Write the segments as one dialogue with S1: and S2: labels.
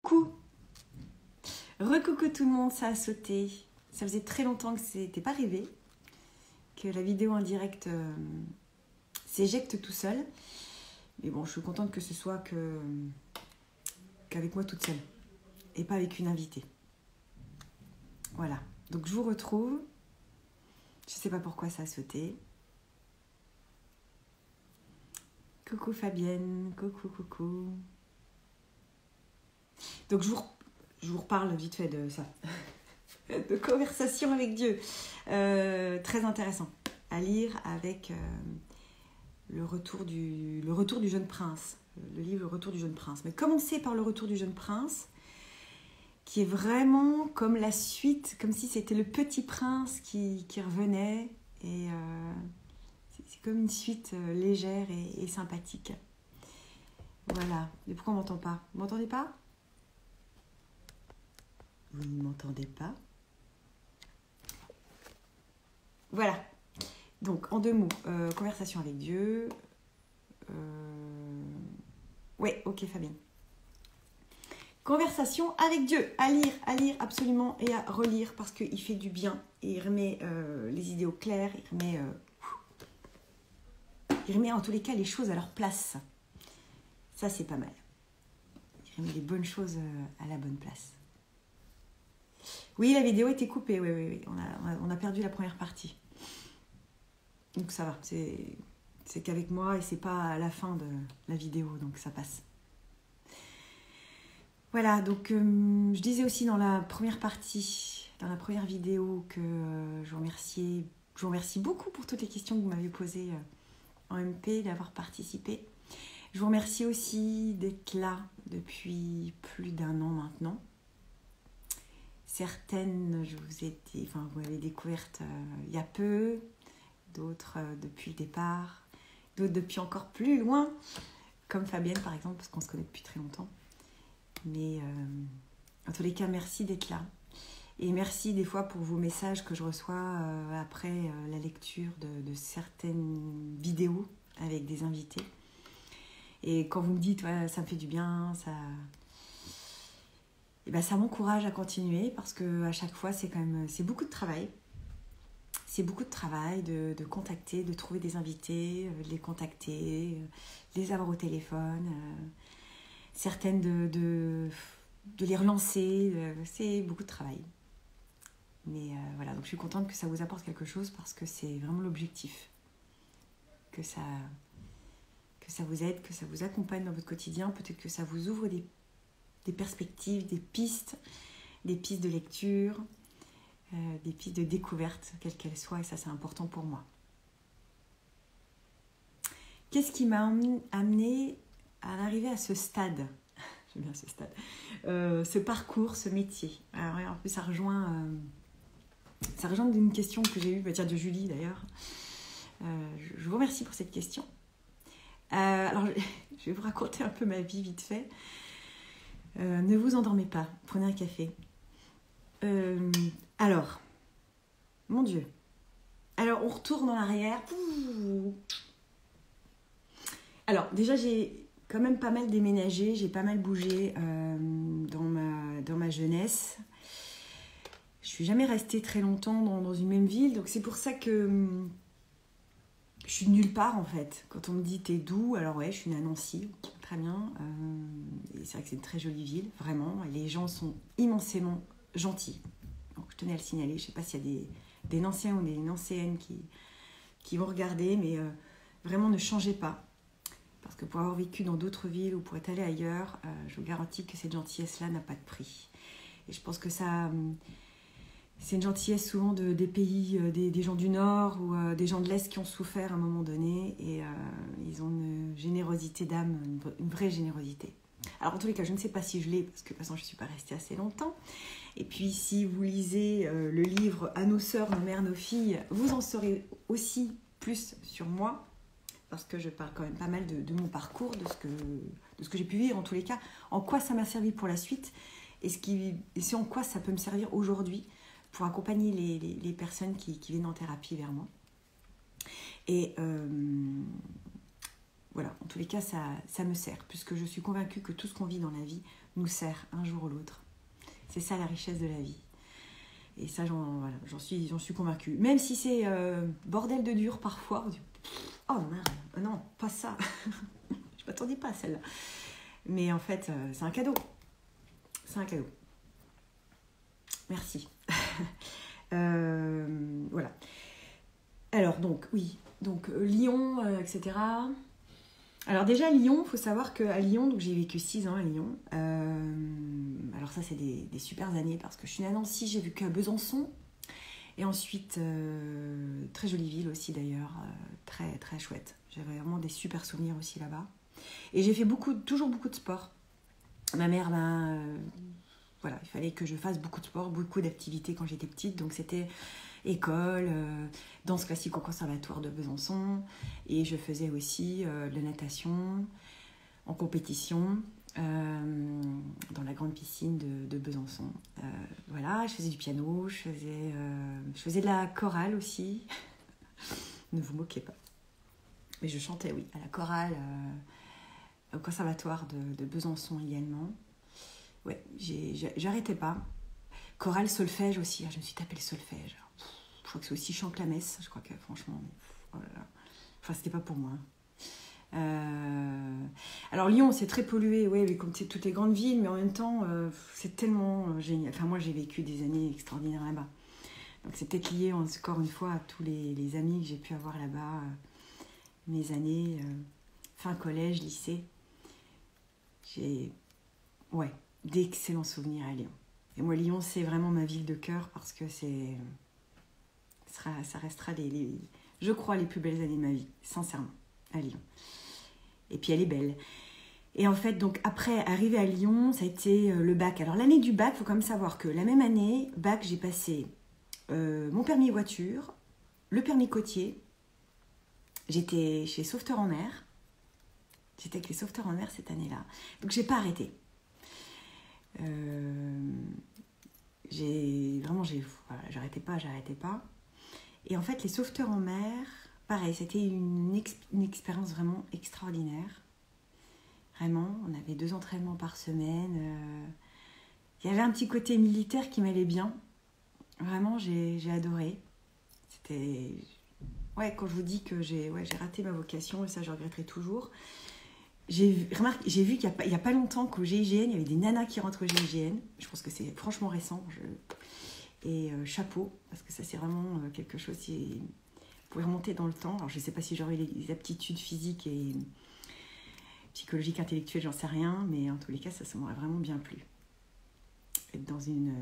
S1: Coucou. Recoucou tout le monde, ça a sauté. Ça faisait très longtemps que c'était pas arrivé, que la vidéo en direct s'éjecte tout seul. Mais bon, je suis contente que ce soit qu'avec moi toute seule et pas avec une invitée. Voilà, donc je vous retrouve. Je sais pas pourquoi ça a sauté. Coucou Fabienne, coucou. Donc je vous reparle vite fait de ça, de conversation avec Dieu. Très intéressant à lire avec le retour du jeune prince, le livre Le Retour du jeune prince. Mais commencez par Le Retour du jeune prince, qui est vraiment comme la suite, comme si c'était le petit prince qui revenait. Et c'est comme une suite légère et sympathique. Voilà. Mais pourquoi on ne m'entend pas ? Vous ne m'entendez pas ? Vous ne m'entendez pas ? Voilà. Donc, en deux mots, conversation avec Dieu. Ouais, ok Fabien. Conversation avec Dieu, à lire absolument et à relire parce qu'il fait du bien et il remet les idées au clair, il remet en tous les cas les choses à leur place. Ça, c'est pas mal. Il remet les bonnes choses à la bonne place. Oui, la vidéo était coupée, oui. On a perdu la première partie. Donc ça va, c'est qu'avec moi et c'est pas à la fin de la vidéo, donc ça passe. Voilà, donc je disais aussi dans la première partie, dans la première vidéo que je vous remercie beaucoup pour toutes les questions que vous m'avez posées en MP, d'avoir participé. Je vous remercie aussi d'être là depuis plus d'1 an maintenant. Certaines, vous m'avez découvertes il y a peu, d'autres depuis le départ, d'autres depuis encore plus loin, comme Fabienne par exemple, parce qu'on se connaît depuis très longtemps. Mais en tous les cas, merci d'être là. Et merci des fois pour vos messages que je reçois après la lecture de certaines vidéos avec des invités. Et quand vous me dites, ouais, ça me fait du bien, ça m'encourage à continuer parce qu'à chaque fois, c'est beaucoup de travail. C'est beaucoup de travail de contacter, de trouver des invités, de les contacter, de les avoir au téléphone, certaines de les relancer. C'est beaucoup de travail. Mais voilà, donc je suis contente que ça vous apporte quelque chose parce que c'est vraiment l'objectif. Que ça vous aide, que ça vous accompagne dans votre quotidien, peut-être que ça vous ouvre des perspectives, des pistes de lecture, des pistes de découverte, quelles qu'elles soient, et ça c'est important pour moi. Qu'est-ce qui m'a amené à arriver à ce stade ? J'aime bien ce stade. Ce parcours, ce métier. Alors, en plus, ça rejoint une question que j'ai eue, de Julie d'ailleurs. Je vous remercie pour cette question. Alors, je vais vous raconter un peu ma vie vite fait. Ne vous endormez pas, prenez un café. Alors, mon Dieu. Alors, on retourne en arrière. Alors, déjà, j'ai quand même pas mal déménagé, j'ai pas mal bougé dans ma jeunesse. Je suis jamais restée très longtemps dans une même ville, donc c'est pour ça que je suis de nulle part en fait. Quand on me dit t'es d'où, alors ouais, je suis née à Nancy, très bien. Et c'est vrai que c'est une très jolie ville, vraiment. Et les gens sont immensément gentils. Donc je tenais à le signaler. Je sais pas s'il y a des Nancéens ou des Nancéennes qui vont regarder, mais vraiment ne changez pas. Parce que pour avoir vécu dans d'autres villes ou pour être allé ailleurs, je vous garantis que cette gentillesse-là n'a pas de prix. Et je pense que ça, c'est une gentillesse souvent des pays, des gens du Nord ou des gens de l'Est qui ont souffert à un moment donné. Et ils ont une générosité d'âme, une vraie générosité. Alors en tous les cas, je ne sais pas si je l'ai, parce que de toute façon, je ne suis pas restée assez longtemps. Et puis si vous lisez le livre « À nos sœurs, nos mères, nos filles », vous en saurez aussi plus sur moi. Parce que je parle quand même pas mal de mon parcours, de ce que j'ai pu vivre en tous les cas, en quoi ça m'a servi pour la suite et c'est en quoi ça peut me servir aujourd'hui pour accompagner les personnes qui viennent en thérapie vers moi. Et voilà, en tous les cas, ça me sert, puisque je suis convaincue que tout ce qu'on vit dans la vie nous sert un jour ou l'autre. C'est ça la richesse de la vie. Et ça, j'en suis convaincue. Même si c'est bordel de dur parfois. On dit, oh merde, non, pas ça. Je ne m'attendais pas à celle-là. Mais en fait, c'est un cadeau. C'est un cadeau. Merci. Voilà. Alors, donc, oui. Donc, Lyon, etc. Alors déjà, Lyon, il faut savoir qu'à Lyon, donc j'ai vécu 6 ans à Lyon. Alors ça, c'est des super années parce que je suis née à Nancy, j'ai vécu à Besançon. Et ensuite, très jolie ville aussi d'ailleurs, très très chouette. J'avais vraiment des super souvenirs aussi là-bas. Et j'ai fait toujours beaucoup de sport. Ma mère, voilà, il fallait que je fasse beaucoup de sport, beaucoup d'activités quand j'étais petite. Donc c'était école, danse classique au conservatoire de Besançon. Et je faisais aussi de la natation en compétition dans la grande piscine de Besançon. Voilà, je faisais du piano, je faisais de la chorale aussi. Ne vous moquez pas. Mais je chantais, oui, à la chorale au conservatoire de Besançon également. Ouais, j'arrêtais pas. Chorale, solfège aussi. Je me suis tapé le solfège. Je crois que c'est aussi chant que la messe. Je crois que franchement, oh là là. Enfin, c'était pas pour moi. Alors Lyon, c'est très pollué, oui, comme c'est toutes les grandes villes, mais en même temps, c'est tellement génial. Enfin, moi, j'ai vécu des années extraordinaires là-bas. Donc, c'est peut-être lié encore une fois à tous les amis que j'ai pu avoir là-bas, mes années fin collège, lycée. J'ai, d'excellents souvenirs à Lyon. Et moi, Lyon, c'est vraiment ma ville de cœur parce que ça restera je crois, les plus belles années de ma vie, sincèrement, à Lyon. Et puis, elle est belle. Et en fait, donc, après, arriver à Lyon, ça a été le bac. Alors, l'année du bac, il faut quand même savoir que la même année, bac, j'ai passé mon permis voiture, le permis côtier. J'étais chez Sauveteur en mer. J'étais avec les sauveteurs en mer cette année-là. Donc, j'ai pas arrêté. J'arrêtais pas. Et en fait, les sauveteurs en mer, pareil, c'était une expérience vraiment extraordinaire. Vraiment, on avait 2 entraînements par semaine. Il y avait un petit côté militaire qui m'allait bien. Vraiment, j'ai adoré. C'était... Ouais, quand je vous dis que j'ai raté ma vocation, et ça, je regretterai toujours. J'ai vu qu'il n'y a pas longtemps qu'au GIGN, il y avait des nanas qui rentrent au GIGN. Je pense que c'est franchement récent. Et chapeau, parce que ça, c'est vraiment quelque chose qui... Vous pouvez remonter dans le temps. Alors, je ne sais pas si j'aurai les aptitudes physiques et psychologiques, intellectuelles, j'en sais rien. Mais en tous les cas, ça m'aurait vraiment bien plu. Être dans une...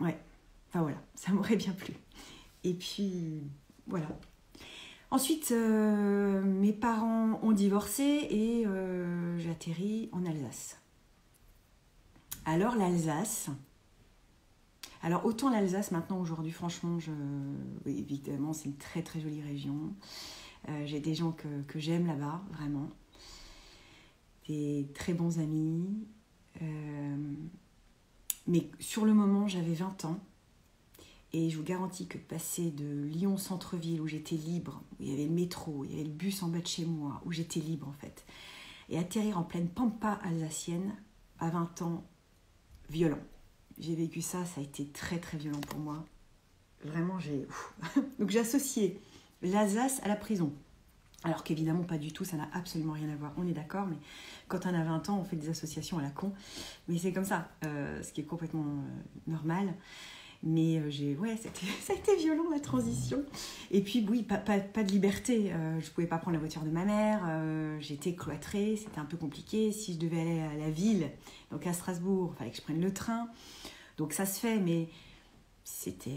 S1: Ouais, enfin voilà, ça m'aurait bien plu. Et puis, voilà. Ensuite, mes parents ont divorcé et j'ai atterri en Alsace. Alors l'Alsace, autant l'Alsace maintenant aujourd'hui, franchement, oui, évidemment c'est une très très jolie région. J'ai des gens que j'aime là-bas, vraiment. Des très bons amis. Mais sur le moment, j'avais 20 ans. Et je vous garantis que passer de Lyon centre-ville, où j'étais libre, où il y avait le métro, il y avait le bus en bas de chez moi, où j'étais libre en fait, et atterrir en pleine pampa alsacienne, à 20 ans, violent. J'ai vécu ça a été très très violent pour moi. Vraiment, donc j'ai associé l'Alsace à la prison. Alors qu'évidemment pas du tout, ça n'a absolument rien à voir, on est d'accord, mais quand on a 20 ans, on fait des associations à la con. Mais c'est comme ça, ce qui est complètement normal. Mais ça a été violent la transition. Et puis oui, pas de liberté. Je pouvais pas prendre la voiture de ma mère. J'étais cloîtrée, c'était un peu compliqué. Si je devais aller à la ville, donc à Strasbourg, il fallait que je prenne le train. Donc ça se fait, mais c'était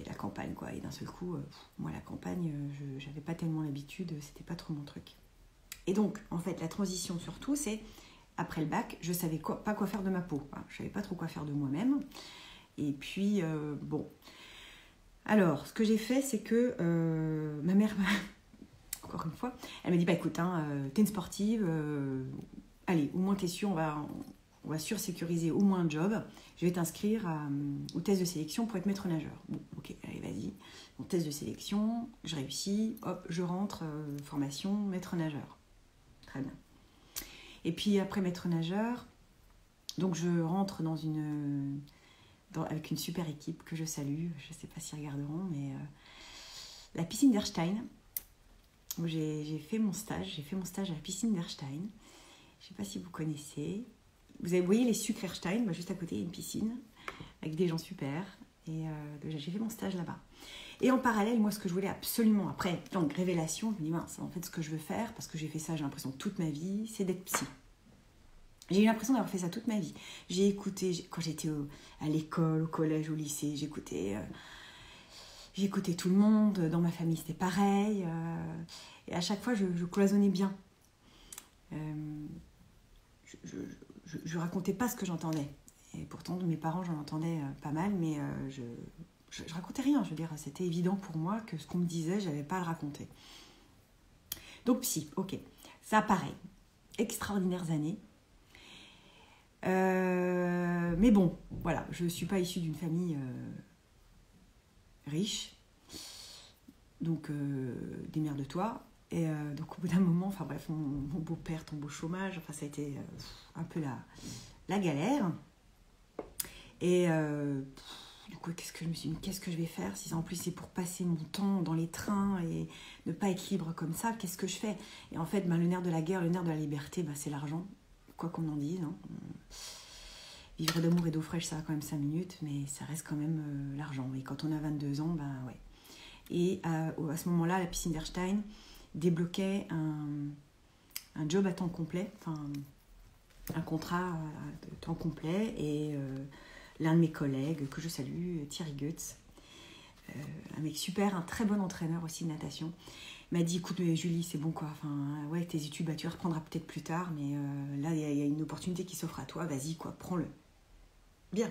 S1: la campagne, quoi. Et d'un seul coup, moi la campagne, j'avais pas tellement l'habitude, c'était pas trop mon truc. Et donc, en fait, la transition surtout, c'est après le bac, je savais pas quoi faire de ma peau. Je savais pas trop quoi faire de moi-même. Et puis, bon. Alors, ce que j'ai fait, c'est que ma mère, encore une fois, elle m'a dit, écoute, t'es une sportive, allez, au moins t'es sûre, on va sursécuriser au moins un job. Je vais t'inscrire au test de sélection pour être maître nageur. Bon, ok, allez, vas-y. Mon test de sélection, je réussis, hop, je rentre, formation, maître nageur. Très bien. Et puis après maître nageur, donc je rentre avec une super équipe que je salue. Je ne sais pas s'ils regarderont, mais la piscine d'Erstein, où j'ai fait mon stage. J'ai fait mon stage à la piscine d'Erstein. Je ne sais pas si vous connaissez. Vous voyez les sucres Erstein, juste à côté, il y a une piscine avec des gens super. Et j'ai fait mon stage là-bas. Et en parallèle, moi, ce que je voulais absolument, après, donc révélation, je me dis, mince, en fait, ce que je veux faire, parce que j'ai fait ça, j'ai l'impression, toute ma vie, c'est d'être psy. J'ai eu l'impression d'avoir fait ça toute ma vie. J'ai écouté, quand j'étais à l'école, au collège, au lycée, j'écoutais tout le monde. Dans ma famille, c'était pareil. Et à chaque fois, je cloisonnais bien. Je racontais pas ce que j'entendais. Et pourtant, de mes parents, j'en entendais pas mal, mais je racontais rien. Je veux dire, c'était évident pour moi que ce qu'on me disait, j'avais pas à le raconter. Donc, psy, ok. Ça, pareil. Extraordinaires années. Mais bon, voilà, je ne suis pas issue d'une famille riche, donc démerde-toi. Et donc au bout d'un moment, enfin bref, mon beau-père tombe au chômage, enfin ça a été un peu la galère. Et du coup, je me suis dit, qu'est-ce que je vais faire si en plus c'est pour passer mon temps dans les trains et ne pas être libre comme ça, qu'est-ce que je fais? Et en fait, le nerf de la guerre, le nerf de la liberté, c'est l'argent. Quoi qu'on en dise, hein. Vivre d'amour et d'eau fraîche, ça va quand même 5 minutes, mais ça reste quand même l'argent. Et quand on a 22 ans, ouais. Et à ce moment-là, la piscine d'Erstein débloquait un job à temps complet, enfin un contrat de temps complet. Et l'un de mes collègues, que je salue, Thierry Goetz, un mec super, un très bon entraîneur aussi de natation, m'a dit, écoute Julie, c'est bon quoi, enfin, ouais, tes études, tu les reprendras peut-être plus tard, mais là, il y a une opportunité qui s'offre à toi, vas-y quoi, prends-le. Bien.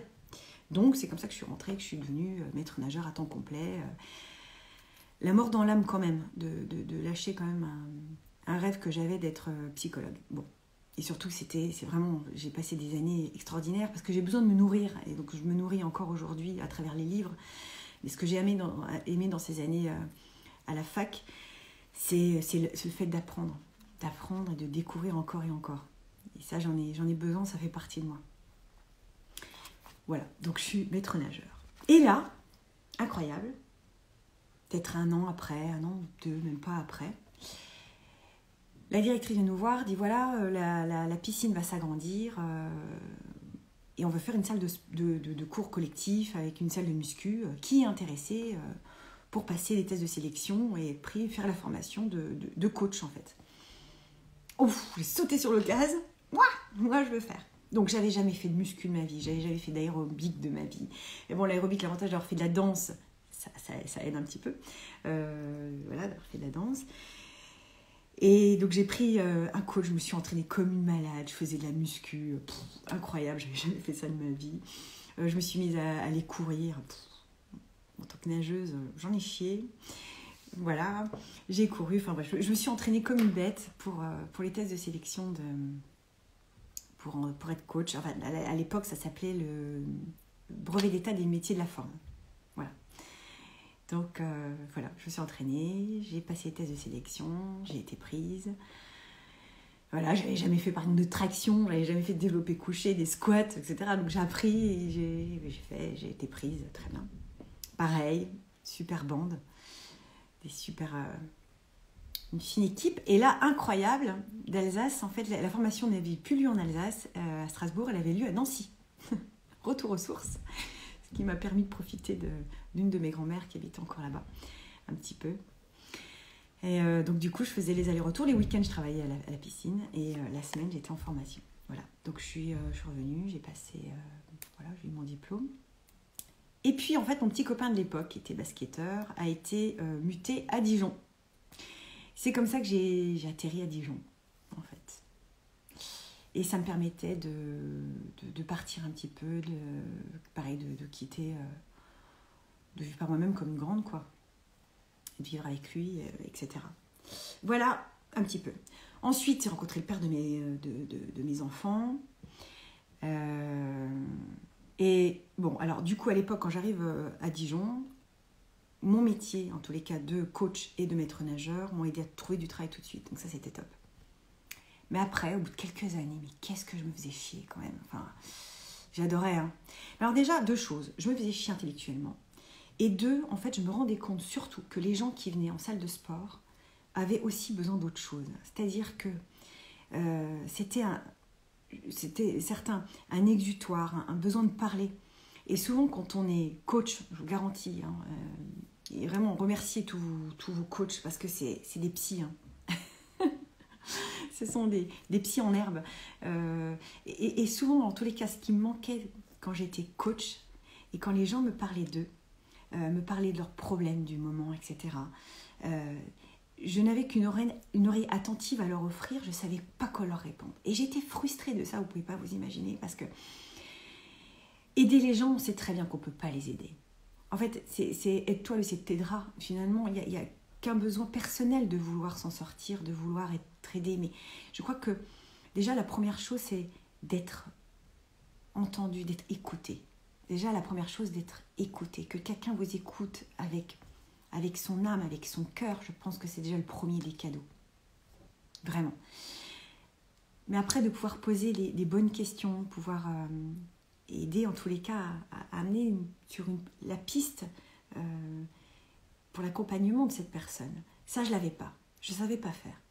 S1: Donc, c'est comme ça que je suis rentrée, que je suis devenue maître nageur à temps complet. La mort dans l'âme quand même, de lâcher quand même un rêve que j'avais d'être psychologue. Bon. Et surtout, j'ai passé des années extraordinaires parce que j'ai besoin de me nourrir. Et donc, je me nourris encore aujourd'hui à travers les livres. Mais ce que j'ai aimé dans ces années à la fac, c'est le fait d'apprendre et de découvrir encore et encore. Et ça, j'en ai besoin, ça fait partie de moi. Voilà, donc je suis maître nageur. Et là, incroyable, peut-être un an ou 2, même pas après, la directrice vient nous voir, dit voilà, la piscine va s'agrandir et on veut faire une salle de cours collectif avec une salle de muscu. Qui est intéressé pour passer les tests de sélection et faire la formation de coach en fait. Ouf, j'ai sauté sur le gaz. Moi je veux faire. Donc j'avais jamais fait de muscu de ma vie, j'avais jamais fait d'aérobic de ma vie. Et bon, l'aérobic, l'avantage d'avoir fait de la danse, ça aide un petit peu. Voilà, d'avoir fait de la danse. Et donc j'ai pris un coach, je me suis entraînée comme une malade, je faisais de la muscu, incroyable, j'avais jamais fait ça de ma vie. Je me suis mise à aller courir. En tant que nageuse, j'en ai chié. Voilà, j'ai couru, enfin bref, je me suis entraînée comme une bête pour les tests de sélection pour être coach. Enfin, à l'époque, ça s'appelait le brevet d'état des métiers de la forme. Voilà. Donc, voilà, je me suis entraînée, j'ai passé les tests de sélection, j'ai été prise. Voilà, j'avais jamais fait par exemple de traction, j'avais jamais fait de développé couché, des squats, etc. Donc, j'ai appris et j'ai été prise, très bien. Pareil, super bande, une fine équipe. Et là, incroyable, d'Alsace, en fait, la formation n'avait plus lieu en Alsace, à Strasbourg, elle avait lieu à Nancy. Retour aux sources, ce qui m'a permis de profiter d'une de mes grand-mères qui habitait encore là-bas, un petit peu. Et donc, du coup, je faisais les allers-retours. Les week-ends, je travaillais à la piscine et la semaine, j'étais en formation. Voilà. Donc, je suis revenue, j'ai eu mon diplôme. Et puis, en fait, mon petit copain de l'époque, qui était basketteur, a été muté à Dijon. C'est comme ça que j'ai atterri à Dijon, en fait. Et ça me permettait de partir un petit peu, de quitter, de vivre par moi-même comme une grande, quoi. De vivre avec lui, etc. Voilà, un petit peu. Ensuite, j'ai rencontré le père de mes enfants. Et bon, alors du coup, à l'époque, quand j'arrive à Dijon, mon métier, en tous les cas, de coach et de maître nageur, m'ont aidé à trouver du travail tout de suite. Donc ça, c'était top. Mais après, au bout de quelques années, mais qu'est-ce que je me faisais chier quand même. Enfin, j'adorais. Hein. Alors déjà, 2 choses. Je me faisais chier intellectuellement. Et 2, en fait, je me rendais compte surtout que les gens qui venaient en salle de sport avaient aussi besoin d'autre chose. C'est-à-dire que c'était certain un exutoire, un besoin de parler. Et souvent, quand on est coach, je vous garantis, hein, et vraiment remerciez tous vos coachs parce que c'est des psys. Hein. Ce sont des psys en herbe. Et souvent, en tous les cas, ce qui me manquait quand j'étais coach et quand les gens me parlaient d'eux, me parlaient de leurs problèmes du moment, etc. Je n'avais qu'une oreille attentive à leur offrir, je ne savais pas quoi leur répondre. Et j'étais frustrée de ça, vous ne pouvez pas vous imaginer, parce que aider les gens, on sait très bien qu'on ne peut pas les aider. En fait, c'est aide-toi, le c'est t'aidera. Finalement, il n'y a qu'un besoin personnel de vouloir s'en sortir, de vouloir être aidé. Mais je crois que déjà, la première chose, c'est d'être entendu, d'être écouté. Déjà, la première chose, d'être écouté. Que quelqu'un vous écoute avec son âme, avec son cœur, je pense que c'est déjà le premier des cadeaux. Vraiment. Mais après, de pouvoir poser les bonnes questions, pouvoir aider en tous les cas à amener sur la piste pour l'accompagnement de cette personne. Ça, je ne l'avais pas. Je ne savais pas faire.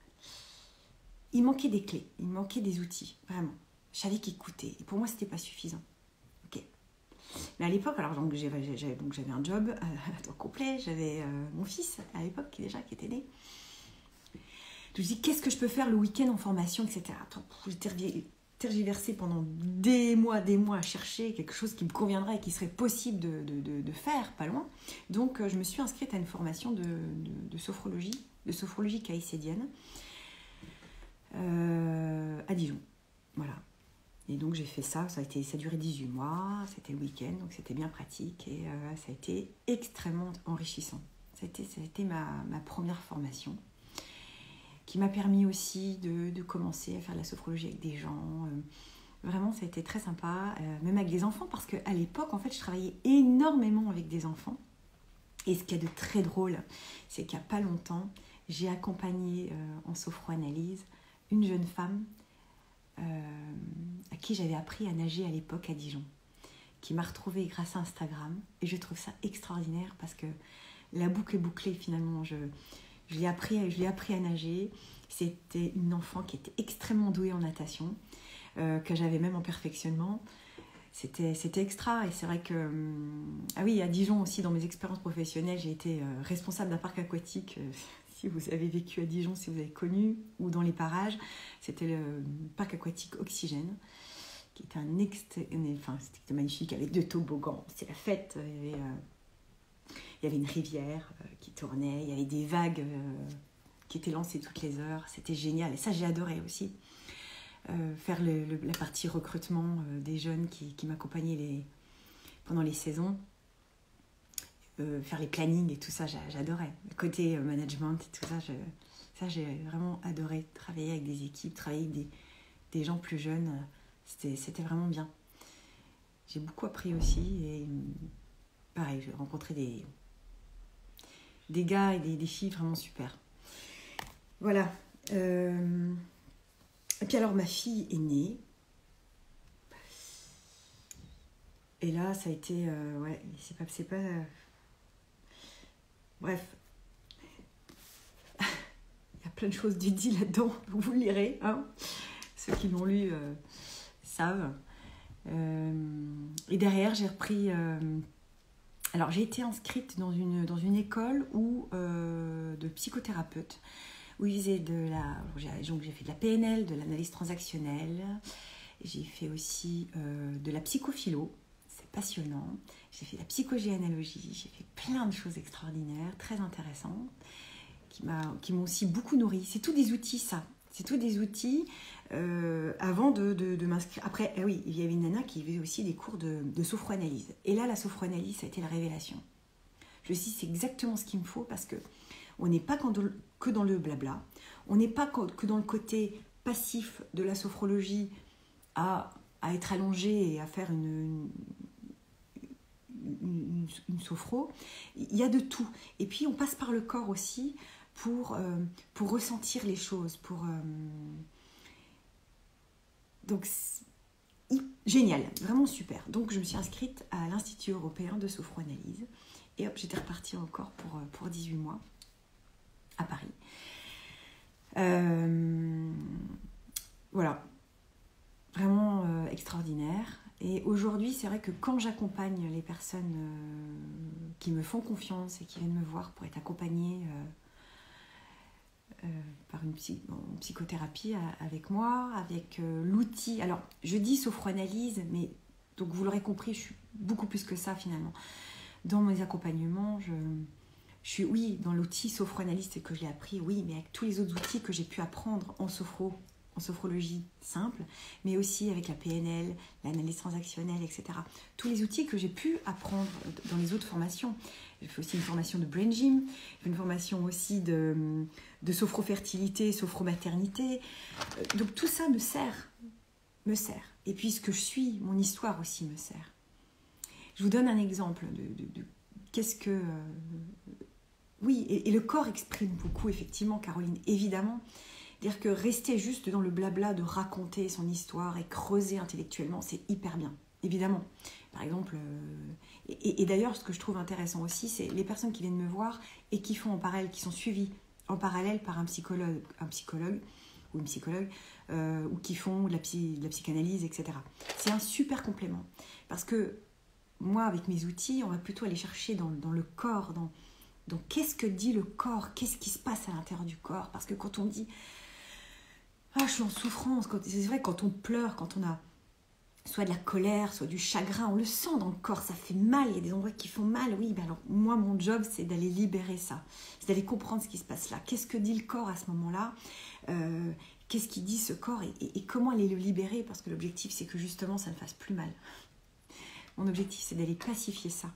S1: Il manquait des clés, il manquait des outils, vraiment. Je savais qu'écouter. Et pour moi, ce n'était pas suffisant. Ok. Mais à l'époque, alors donc j'avais un job à temps complet, j'avais mon fils à l'époque déjà qui était né. Donc je dis qu'est-ce que je peux faire le week-end en formation, etc. J'ai tergiversé pendant des mois à chercher quelque chose qui me conviendrait et qui serait possible de faire, pas loin. Donc je me suis inscrite à une formation de sophrologie caïcédienne à Dijon. Voilà. Et donc j'ai fait ça, ça a duré 18 mois, c'était le week-end, donc c'était bien pratique et ça a été extrêmement enrichissant. Ça a été ma première formation qui m'a permis aussi de commencer à faire de la sophrologie avec des gens. Vraiment, ça a été très sympa, même avec des enfants, parce qu'à l'époque, en fait, je travaillais énormément avec des enfants. Et ce qu'il y a de très drôle, c'est qu'il n'y a pas longtemps, j'ai accompagné en sophroanalyse une jeune femme à qui j'avais appris à nager à l'époque à Dijon, qui m'a retrouvée grâce à Instagram. Et je trouve ça extraordinaire parce que la boucle est bouclée finalement. Je lui ai appris à nager. C'était une enfant qui était extrêmement douée en natation, que j'avais même en perfectionnement. C'était extra. Et c'est vrai que... ah oui, à Dijon aussi, dans mes expériences professionnelles, j'ai été responsable d'un parc aquatique. Si vous avez vécu à Dijon, si vous avez connu, ou dans les parages, c'était le parc aquatique Oxygène, qui était c'était magnifique, avec 2 toboggans. C'était la fête. Il y avait une rivière qui tournait, il y avait des vagues qui étaient lancées toutes les heures. C'était génial. Et ça, j'ai adoré aussi. Faire la partie recrutement des jeunes qui m'accompagnaient pendant les saisons. Faire les plannings et tout ça, j'adorais. Le côté management et tout ça, j'ai vraiment adoré travailler avec des équipes, travailler avec des gens plus jeunes. C'était vraiment bien. J'ai beaucoup appris aussi et pareil, j'ai rencontré des gars et des filles vraiment super. Voilà. Et puis alors, ma fille est née. Et là, ça a été... ouais, c'est pas bref. Il y a plein de choses dit là-dedans. Vous le lirez. Hein, ceux qui l'ont lu savent. Et derrière, j'ai repris... alors, j'ai été inscrite dans une école de psychothérapeute où ils faisaient donc j'ai fait de la PNL, de l'analyse transactionnelle. J'ai fait aussi de la psychophilo. Passionnant. J'ai fait la psychogénéalogie, j'ai fait plein de choses extraordinaires, très intéressantes, qui m'ont aussi beaucoup nourri. C'est tous des outils, ça. C'est tous des outils avant de m'inscrire. Après, oui, il y avait une nana qui avait aussi des cours de sophroanalyse. Et là, la sophroanalyse, ça a été la révélation. Je me suis dit, c'est exactement ce qu'il me faut parce qu'on n'est pas que dans le blabla, on n'est pas que dans le côté passif de la sophrologie à à être allongé et à faire une sophro. Il y a de tout. Et puis on passe par le corps aussi pour ressentir les choses. Donc génial, vraiment super. Donc je me suis inscrite à l'Institut européen de sophroanalyse. Et hop, j'étais repartie encore pour 18 mois à Paris. Voilà, vraiment extraordinaire. Et aujourd'hui, c'est vrai que quand j'accompagne les personnes qui me font confiance et qui viennent me voir pour être accompagnées par une psychothérapie avec moi, avec l'outil. Alors, je dis sophroanalyse, mais donc vous l'aurez compris, je suis beaucoup plus que ça finalement. Dans mes accompagnements, je suis, oui, dans l'outil sophroanalyse, c'est que je l'ai appris, oui, mais avec tous les autres outils que j'ai pu apprendre en sophrologie simple, mais aussi avec la PNL, l'analyse transactionnelle, etc. Tous les outils que j'ai pu apprendre dans les autres formations. J'ai fait aussi une formation de Brain Gym, une formation aussi de sophrofertilité, sophromaternité. Donc tout ça me sert. Et puis ce que je suis, mon histoire aussi me sert. Je vous donne un exemple de qu'est-ce que... oui, et le corps exprime beaucoup, effectivement, Caroline, évidemment. Dire que rester juste dans le blabla de raconter son histoire et creuser intellectuellement, c'est hyper bien, évidemment. Par exemple, et d'ailleurs, ce que je trouve intéressant aussi, c'est les personnes qui viennent me voir et qui font en parallèle, qui sont suivies en parallèle par un psychologue ou une psychologue, ou qui font de la psychanalyse, etc. C'est un super complément. Parce que moi, avec mes outils, on va plutôt aller chercher dans le corps, dans qu'est-ce que dit le corps, qu'est-ce qui se passe à l'intérieur du corps. Parce que quand on dit « Ah, je suis en souffrance », c'est vrai, quand on pleure, quand on a soit de la colère, soit du chagrin, on le sent dans le corps, ça fait mal, il y a des endroits qui font mal. Oui, ben alors moi, mon job, c'est d'aller libérer ça, c'est d'aller comprendre ce qui se passe là. Qu'est-ce que dit le corps à ce moment-là, qu'est-ce qui dit ce corps et comment aller le libérer, parce que l'objectif, c'est que justement, ça ne fasse plus mal. Mon objectif, c'est d'aller pacifier ça.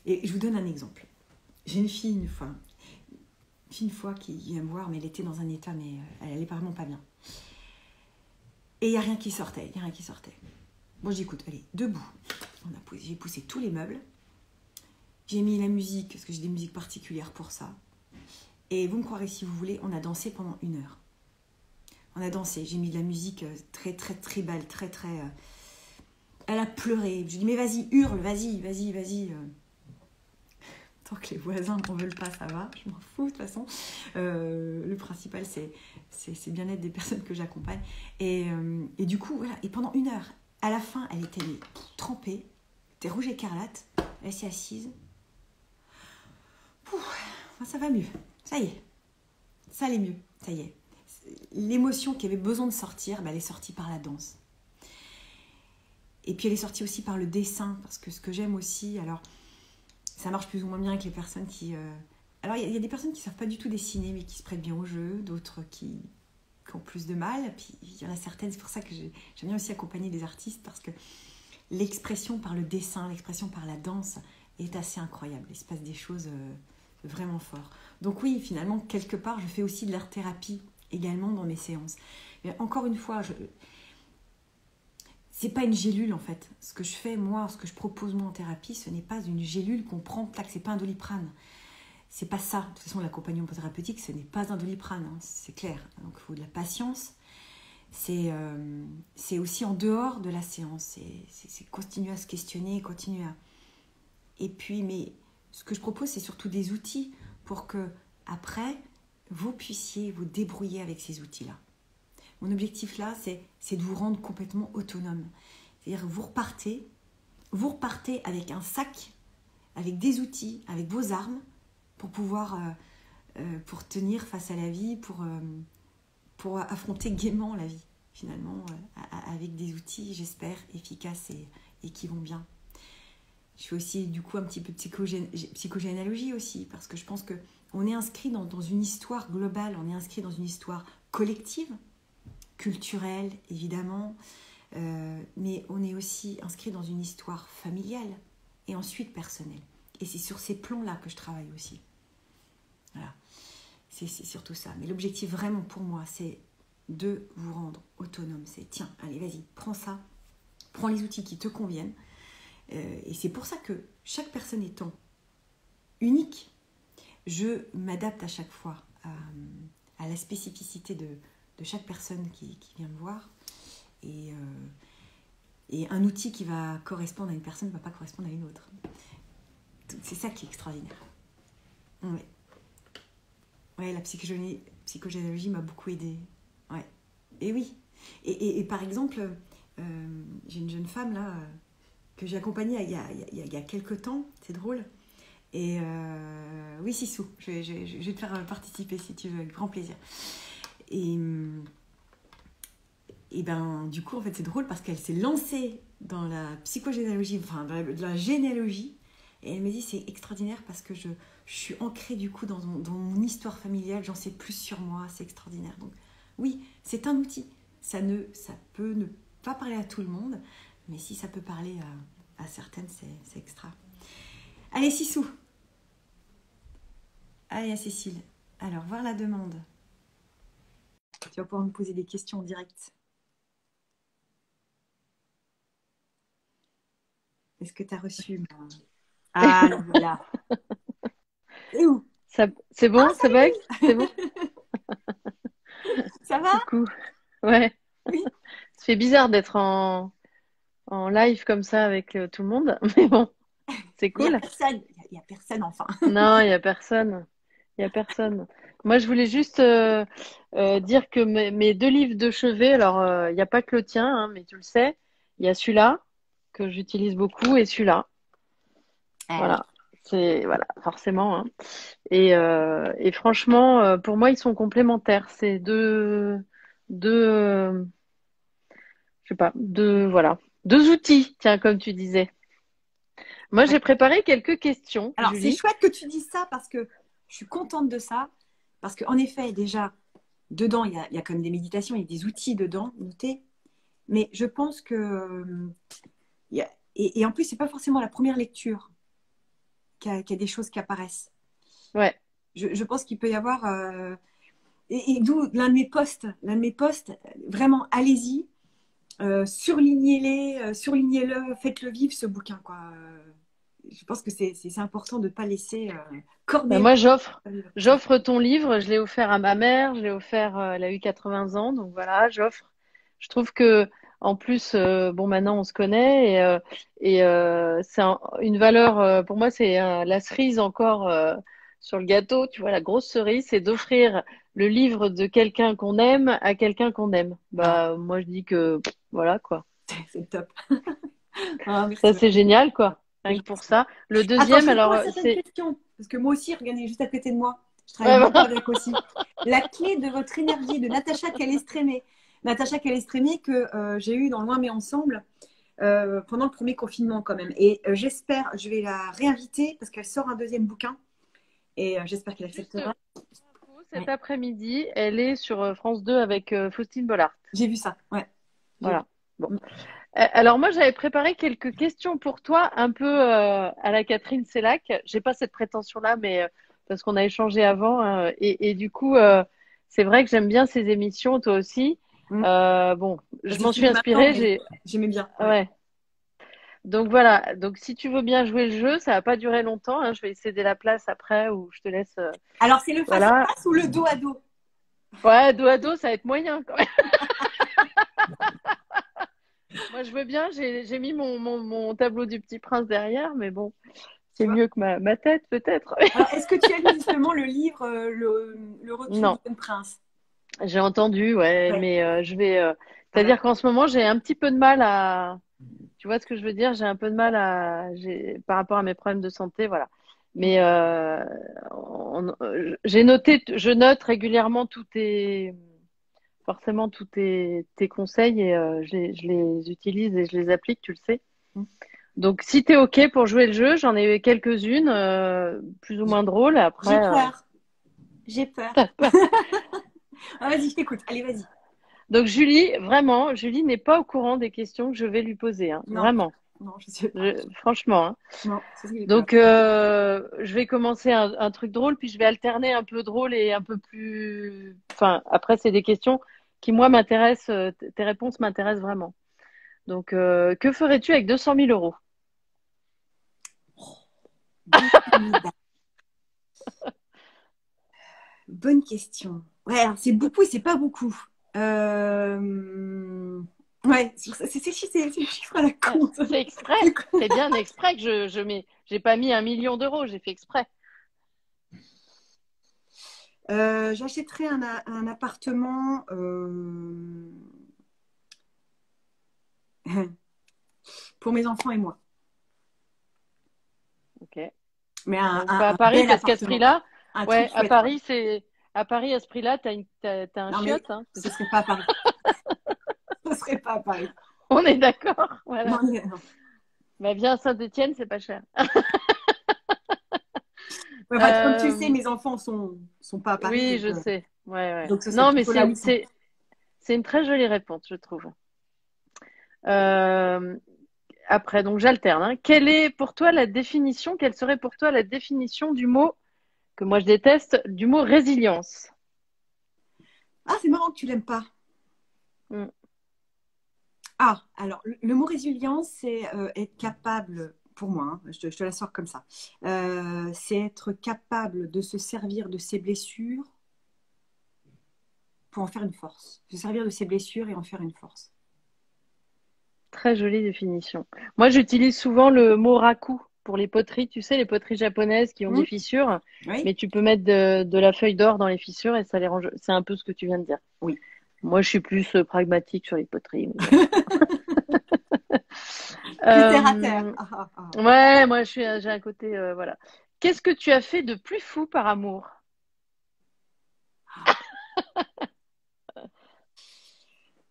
S1: Et je vous donne un exemple. J'ai une fille une fois qui vient me voir, mais elle était dans un état, mais elle allait vraiment pas bien. Et il n'y a rien qui sortait, Bon, je dis, écoute, allez, debout. J'ai poussé tous les meubles. J'ai mis la musique, parce que j'ai des musiques particulières pour ça. Et vous me croirez si vous voulez, on a dansé pendant 1 heure. On a dansé, j'ai mis de la musique très, très tribale, très, très... Elle a pleuré. Je lui dis, mais vas-y, hurle, vas-y. Tant que les voisins n'en veulent pas, ça va, je m'en fous de toute façon. Le principal, c'est bien-être des personnes que j'accompagne. Et du coup, voilà, et pendant 1 heure, à la fin, elle était trempée, elle était rouge écarlate, elle s'est assise. Ça va mieux, ça y est, ça allait mieux, ça y est. L'émotion qui avait besoin de sortir, elle est sortie par la danse. Et puis elle est sortie aussi par le dessin, parce que ce que j'aime aussi, alors... Ça marche plus ou moins bien avec les personnes qui... Alors, il y a des personnes qui ne savent pas du tout dessiner, mais qui se prêtent bien au jeu, d'autres qui ont plus de mal. Puis, il y en a certaines, c'est pour ça que j'aime bien aussi accompagner des artistes, parce que l'expression par le dessin, l'expression par la danse est assez incroyable. Il se passe des choses vraiment fortes. Donc oui, finalement, quelque part, je fais aussi de l'art-thérapie également dans mes séances. Mais encore une fois, c'est pas une gélule en fait. Ce que je fais moi, ce que je propose moi en thérapie, ce n'est pas une gélule qu'on prend, plaque, c'est pas un Doliprane. C'est pas ça. De toute façon, l'accompagnement thérapeutique, ce n'est pas un Doliprane, hein, c'est clair. Donc il faut de la patience. C'est aussi en dehors de la séance. C'est continuer à se questionner, continuer à... Et puis, mais ce que je propose, c'est surtout des outils pour que après, vous puissiez vous débrouiller avec ces outils-là. Mon objectif là, c'est de vous rendre complètement autonome. C'est-à-dire que vous repartez avec un sac, avec des outils, avec vos armes, pour pouvoir, pour tenir face à la vie, pour affronter gaiement la vie, finalement, avec des outils, j'espère, efficaces et qui vont bien. Je fais aussi du coup un petit peu de psychogénéalogie aussi, parce que je pense qu'on est inscrit dans une histoire globale, on est inscrit dans une histoire collective, culturelle évidemment, mais on est aussi inscrit dans une histoire familiale et ensuite personnelle. Et c'est sur ces plans-là que je travaille aussi. Voilà, c'est surtout ça. Mais l'objectif vraiment pour moi, c'est de vous rendre autonome. C'est tiens, allez, vas-y, prends ça. Prends les outils qui te conviennent. Et c'est pour ça que chaque personne étant unique, je m'adapte à chaque fois à la spécificité de chaque personne qui vient me voir. Et un outil qui va correspondre à une personne ne va pas correspondre à une autre. C'est ça qui est extraordinaire. Ouais, la psychogénéalogie m'a beaucoup aidée. Ouais. Et oui. Et par exemple, j'ai une jeune femme là que j'ai accompagnée il y a quelques temps. C'est drôle. Et oui, Sissou, je vais te faire participer si tu veux, avec grand plaisir. Et ben, du coup, en fait, c'est drôle parce qu'elle s'est lancée dans la psychogénéalogie, enfin, de la généalogie. Et elle me dit, c'est extraordinaire parce que je suis ancrée du coup dans mon histoire familiale, j'en sais plus sur moi, c'est extraordinaire. Donc oui, c'est un outil. Ça peut ne pas parler à tout le monde, mais si ça peut parler à certaines, c'est extra. Allez, Sissou. Allez, à Cécile. Alors, voir la demande. Tu vas pouvoir me poser des questions en direct. Est-ce que tu as reçu Ah, voilà. Et où
S2: C'est bon, ça va? C'est bon?
S1: Ça va?
S2: Coucou. Ouais.
S1: Oui.
S2: Ça fait bizarre d'être en live comme ça avec tout le monde, mais bon, c'est
S1: Il n'y a
S2: cool.
S1: personne. Il n'y a personne, enfin.
S2: Non, il n'y a personne. Il n'y a personne. Moi, je voulais juste dire que mes deux livres de chevet, alors il n'y a pas que le tien, hein, mais tu le sais, il y a celui-là que j'utilise beaucoup et celui-là.
S1: Ah oui.
S2: Voilà. C'est voilà, forcément, hein. Et franchement, pour moi, ils sont complémentaires. C'est deux, je sais pas, voilà, deux outils, tiens, comme tu disais. Moi,
S1: Ouais.
S2: j'ai préparé quelques questions,
S1: Alors, c'est
S2: Julie.
S1: chouette que tu dises ça parce que je suis contente de ça. Parce qu'en effet, déjà, dedans, il y a quand même des méditations, il y a des outils dedans, notés. Mais je pense que. Et en plus, c'est pas forcément la première lecture qu'il y a des choses qui apparaissent.
S2: Ouais,
S1: Je pense qu'il peut y avoir. Et d'où l'un de mes posts, vraiment, allez-y, surlignez-le, faites-le vivre ce bouquin, quoi. Je pense que c'est important de ne pas laisser
S2: ben
S1: corner.
S2: moi, j'offre ton livre. Je l'ai offert à ma mère. Je l'ai offert, elle a eu 80 ans, donc voilà, j'offre. Je trouve que, en plus, bon, maintenant, on se connaît et c'est une valeur, pour moi, c'est la cerise encore sur le gâteau, tu vois, la grosse cerise, c'est d'offrir le livre de quelqu'un qu'on aime à quelqu'un qu'on aime.
S1: Ah,
S2: Bah, moi, je dis que, voilà, quoi.
S1: c'est top. Ah,
S2: Ça,
S1: merci.
S2: c'est génial, quoi.
S1: C'est
S2: Rien que pour
S1: gentil.
S2: ça. Le
S1: Attends, je
S2: deuxième,
S1: réponds
S2: alors,
S1: à certaines
S2: c'est,
S1: questions. Parce que moi aussi, regardez, juste à côté de moi, je travaille
S2: ouais,
S1: beaucoup
S2: voilà.
S1: avec aussi. La clé de votre énergie, de Natacha Calestrémé. Natacha Calestrémé que j'ai eu dans Loin mais ensemble pendant le premier confinement quand même. Et j'espère, je vais la réinviter parce qu'elle sort un deuxième bouquin. Et j'espère qu'elle
S2: Juste
S1: acceptera.
S2: info,
S1: Ouais.
S2: cet après-midi, elle est sur France 2 avec Faustine Bollard.
S1: J'ai vu ça, ouais. J'ai vu.
S2: Voilà. Bon.
S1: Mm.
S2: Alors moi, j'avais préparé quelques questions pour toi, un peu à la Catherine Sellac. J'ai pas cette prétention-là, mais parce qu'on a échangé avant, hein, et du coup, c'est vrai que j'aime bien ces émissions, toi aussi.
S1: Mm.
S2: Bon,
S1: Ça
S2: je
S1: s'est
S2: m'en suis
S1: fini maintenant,
S2: inspirée.
S1: mais j'aimais bien. Ouais.
S2: Ouais. Donc voilà. Donc si tu veux bien jouer le jeu, ça va pas durer longtemps, hein. Je vais céder la place après, ou je te laisse.
S1: Alors, c'est le face à
S2: Voilà.
S1: face ou le dos à dos?
S2: Ouais, dos à dos, ça va être moyen quand même. Moi, je veux bien. J'ai mis mon tableau du Petit Prince derrière, mais bon.
S1: Tu
S2: C'est
S1: vois?
S2: mieux que ma tête, peut-être.
S1: Alors, est-ce que tu as lu justement le livre le retour du
S2: Non,
S1: jeune prince?
S2: j'ai entendu, ouais,
S1: Ouais.
S2: mais je vais.
S1: Alors,
S2: C'est-à-dire qu'en ce moment, j'ai un petit peu de mal à. Tu vois ce que je veux dire? J'ai un peu de mal par rapport à mes problèmes de santé, voilà. Mais j'ai noté, je note régulièrement forcément tes conseils et je les utilise et je les applique, tu le sais. Donc, si t'es OK pour jouer le jeu, j'en ai quelques-unes, plus ou moins drôles.
S1: j'ai
S2: Après,
S1: peur. J'ai peur.
S2: t'as peur.
S1: Ah, vas-y, je t'écoute. Allez, vas-y.
S2: Donc Julie, vraiment, Julie n'est pas au courant des questions que je vais lui poser, hein,
S1: Non,
S2: vraiment.
S1: non, je sais pas.
S2: Franchement, hein.
S1: Non, c'est ce que j'ai peur.
S2: Donc je vais commencer un truc drôle, puis je vais alterner un peu drôle et un peu plus. Enfin, après c'est des questions qui moi m'intéressent, tes réponses m'intéressent vraiment. Donc, que ferais-tu avec 200 000 euros?
S1: 200 000 balles. Bonne question. Ouais, alors c'est beaucoup et c'est pas beaucoup. Ouais, c'est le chiffre à la con.
S2: C'est exprès, c'est bien exprès que je mets, j'ai pas mis 1 million d'euros, j'ai fait exprès.
S1: J'achèterais un appartement pour mes enfants et moi.
S2: Ok.
S1: Mais
S2: Donc pas à
S1: un
S2: Paris
S1: bel
S2: parce qu'à ce
S1: appartement.
S2: prix-là,
S1: Un truc
S2: ouais, à
S1: chouette, quoi.
S2: Paris à Paris à ce prix-là, t'as un
S1: Non, mais
S2: chiotte, hein.
S1: ce serait pas à Paris. Ce serait pas à Paris.
S2: On est d'accord,
S1: Non,
S2: voilà.
S1: non.
S2: Bah viens à Saint-Étienne, c'est pas cher.
S1: Enfin, comme tu le sais,
S2: Euh,
S1: mes enfants sont pas à Paris,
S2: oui, je sais. Ouais, ouais.
S1: donc ce serait
S2: Non, mais
S1: plutôt là où ils sont.
S2: c'est une très jolie réponse, je trouve. Euh, après, donc j'alterne, hein. Quelle serait pour toi la définition du mot, que moi je déteste, du mot résilience?
S1: Ah, c'est marrant que tu l'aimes pas.
S2: Hmm.
S1: Ah, alors le mot résilience, c'est être capable, pour moi, hein, je te la sors comme ça, c'est être capable de se servir de ses blessures pour en faire une force. Se servir de ses blessures et en faire une force.
S2: Très jolie définition. Moi, j'utilise souvent le mot raku pour les poteries. Tu sais, les poteries japonaises qui ont des
S1: Hmm.
S2: fissures,
S1: Oui,
S2: mais tu peux mettre de la feuille d'or dans les fissures et ça les range. C'est un peu ce que tu viens de dire.
S1: oui.
S2: Moi, je suis plus pragmatique sur les poteries, mais bon.
S1: Plus terre à terre.
S2: Euh,
S1: Ah, ah, ah.
S2: ouais, moi, j'ai un côté, voilà. Qu'est-ce que tu as fait de plus fou par amour?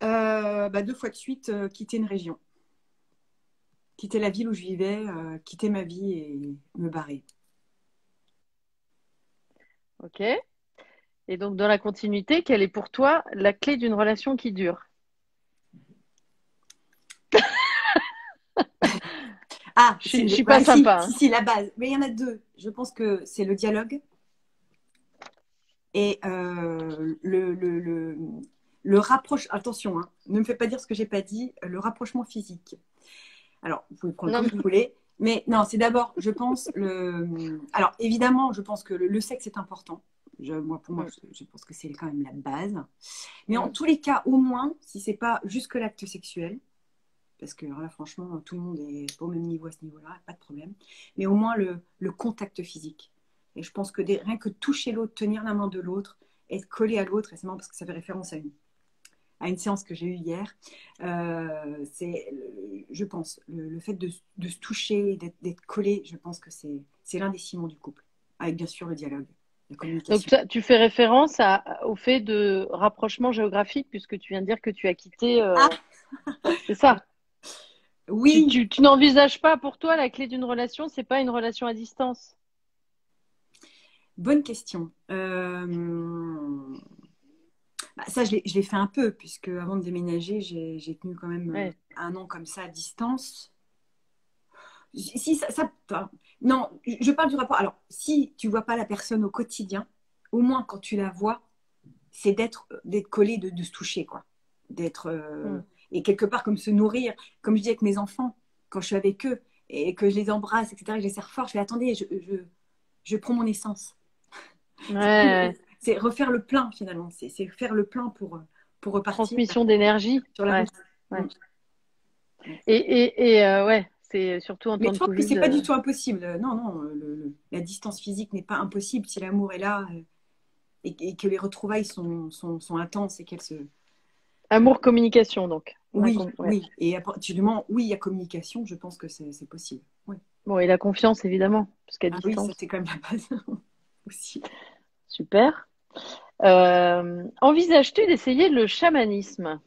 S1: Bah, 2 fois de suite, quitter une région. Quitter la ville où je vivais, quitter ma vie et me barrer.
S2: Ok. Et donc, dans la continuité, quelle est pour toi la clé d'une relation qui dure?
S1: Ah,
S2: Je
S1: si,
S2: suis pas
S1: bah, si,
S2: sympa,
S1: si,
S2: hein.
S1: si, la base. Mais il y en a deux. Je pense que c'est le dialogue et le rapprochement. Attention, hein, ne me fais pas dire ce que j'ai pas dit. Le rapprochement physique. Alors, vous pouvez prendre
S2: Non,
S1: comme
S2: mais-
S1: vous voulez. Mais non, c'est d'abord, je pense, Alors, évidemment, je pense que le sexe est important. Pour moi,
S2: Mm,
S1: je pense que c'est quand même la base. Mais en
S2: mm.
S1: tous les cas, au moins, si c'est pas jusque l'acte sexuel, parce que alors là, franchement, tout le monde est au même niveau à ce niveau-là, pas de problème. Mais au moins le contact physique. Et je pense que rien que toucher l'autre, tenir la main de l'autre, être collé à l'autre, et c'est marrant parce que ça fait référence à une séance que j'ai eue hier, c'est, je pense, le fait de se toucher, d'être collé, je pense que c'est l'un des ciments du couple, avec bien sûr le dialogue, la
S2: Donc,
S1: communication.
S2: tu fais référence au fait de rapprochement géographique, puisque tu viens de dire que tu as quitté.
S1: Ah,
S2: C'est ça.
S1: oui,
S2: Tu n'envisages pas pour toi la clé d'une relation, c'est pas une relation à distance.
S1: bonne question. Bah, ça, je l'ai fait un peu, puisque avant de déménager, j'ai tenu quand même
S2: Ouais.
S1: 1 an comme ça à distance. Si enfin, non, je parle du rapport. Alors, si tu vois pas la personne au quotidien, au moins quand tu la vois, c'est d'être collé, de se toucher, quoi. D'être
S2: Mm.
S1: et quelque part comme se nourrir, comme je dis avec mes enfants, quand je suis avec eux et que je les embrasse, etc., et que je les serre fort, je fais attendez, je prends mon essence.
S2: Ouais, ouais.
S1: C'est refaire le plein finalement, c'est faire le plein pour repartir
S2: Transmission d'énergie.
S1: sur la
S2: Ouais,
S1: route.
S2: ouais.
S1: Mm. Ouais.
S2: Ouais, c'est surtout en
S1: Mais
S2: temps
S1: je
S2: de
S1: pense que
S2: Covid.
S1: c'est pas du tout impossible. Non, non, la distance physique n'est pas impossible si l'amour est là et que les retrouvailles sont intenses et qu'elles se.
S2: Amour, communication, donc.
S1: Oui,
S2: Ouais.
S1: oui. Et à partir du moment où il y a communication, je pense que c'est possible. Oui.
S2: Bon, et la confiance, évidemment, parce qu'à
S1: Ah oui, ça
S2: distance.
S1: c'est quand même la base aussi.
S2: Super. Envisages-tu d'essayer le chamanisme?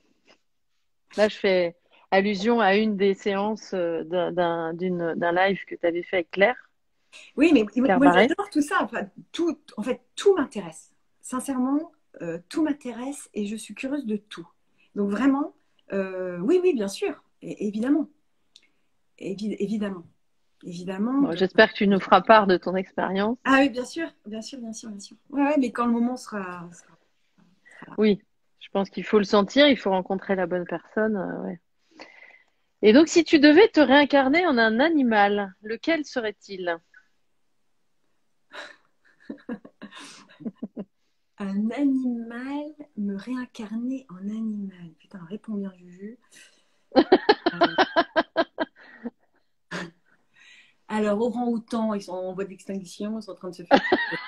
S2: Là, je fais allusion à une des séances d'un live que tu avais fait avec
S1: Oui, mais
S2: Claire
S1: moi
S2: Barret.
S1: j'adore tout ça. Enfin, en fait, tout m'intéresse. Sincèrement, tout m'intéresse et je suis curieuse de tout. Donc vraiment, oui, oui, bien sûr, évidemment, évidemment, évidemment.
S2: Bon, j'espère que tu nous feras part de ton expérience.
S1: Ah oui, bien sûr, bien sûr, bien sûr, bien sûr. Ouais, ouais, mais quand le moment sera là.
S2: Oui, Je pense qu'il faut le sentir, il faut rencontrer la bonne personne. Ouais. Et donc, si tu devais te réincarner en un animal, lequel serait-il?
S1: Un animal, me réincarner en animal. Putain, réponds bien, Juju. Euh, alors, orang-outans, ils sont en voie d'extinction, ils sont en train de se faire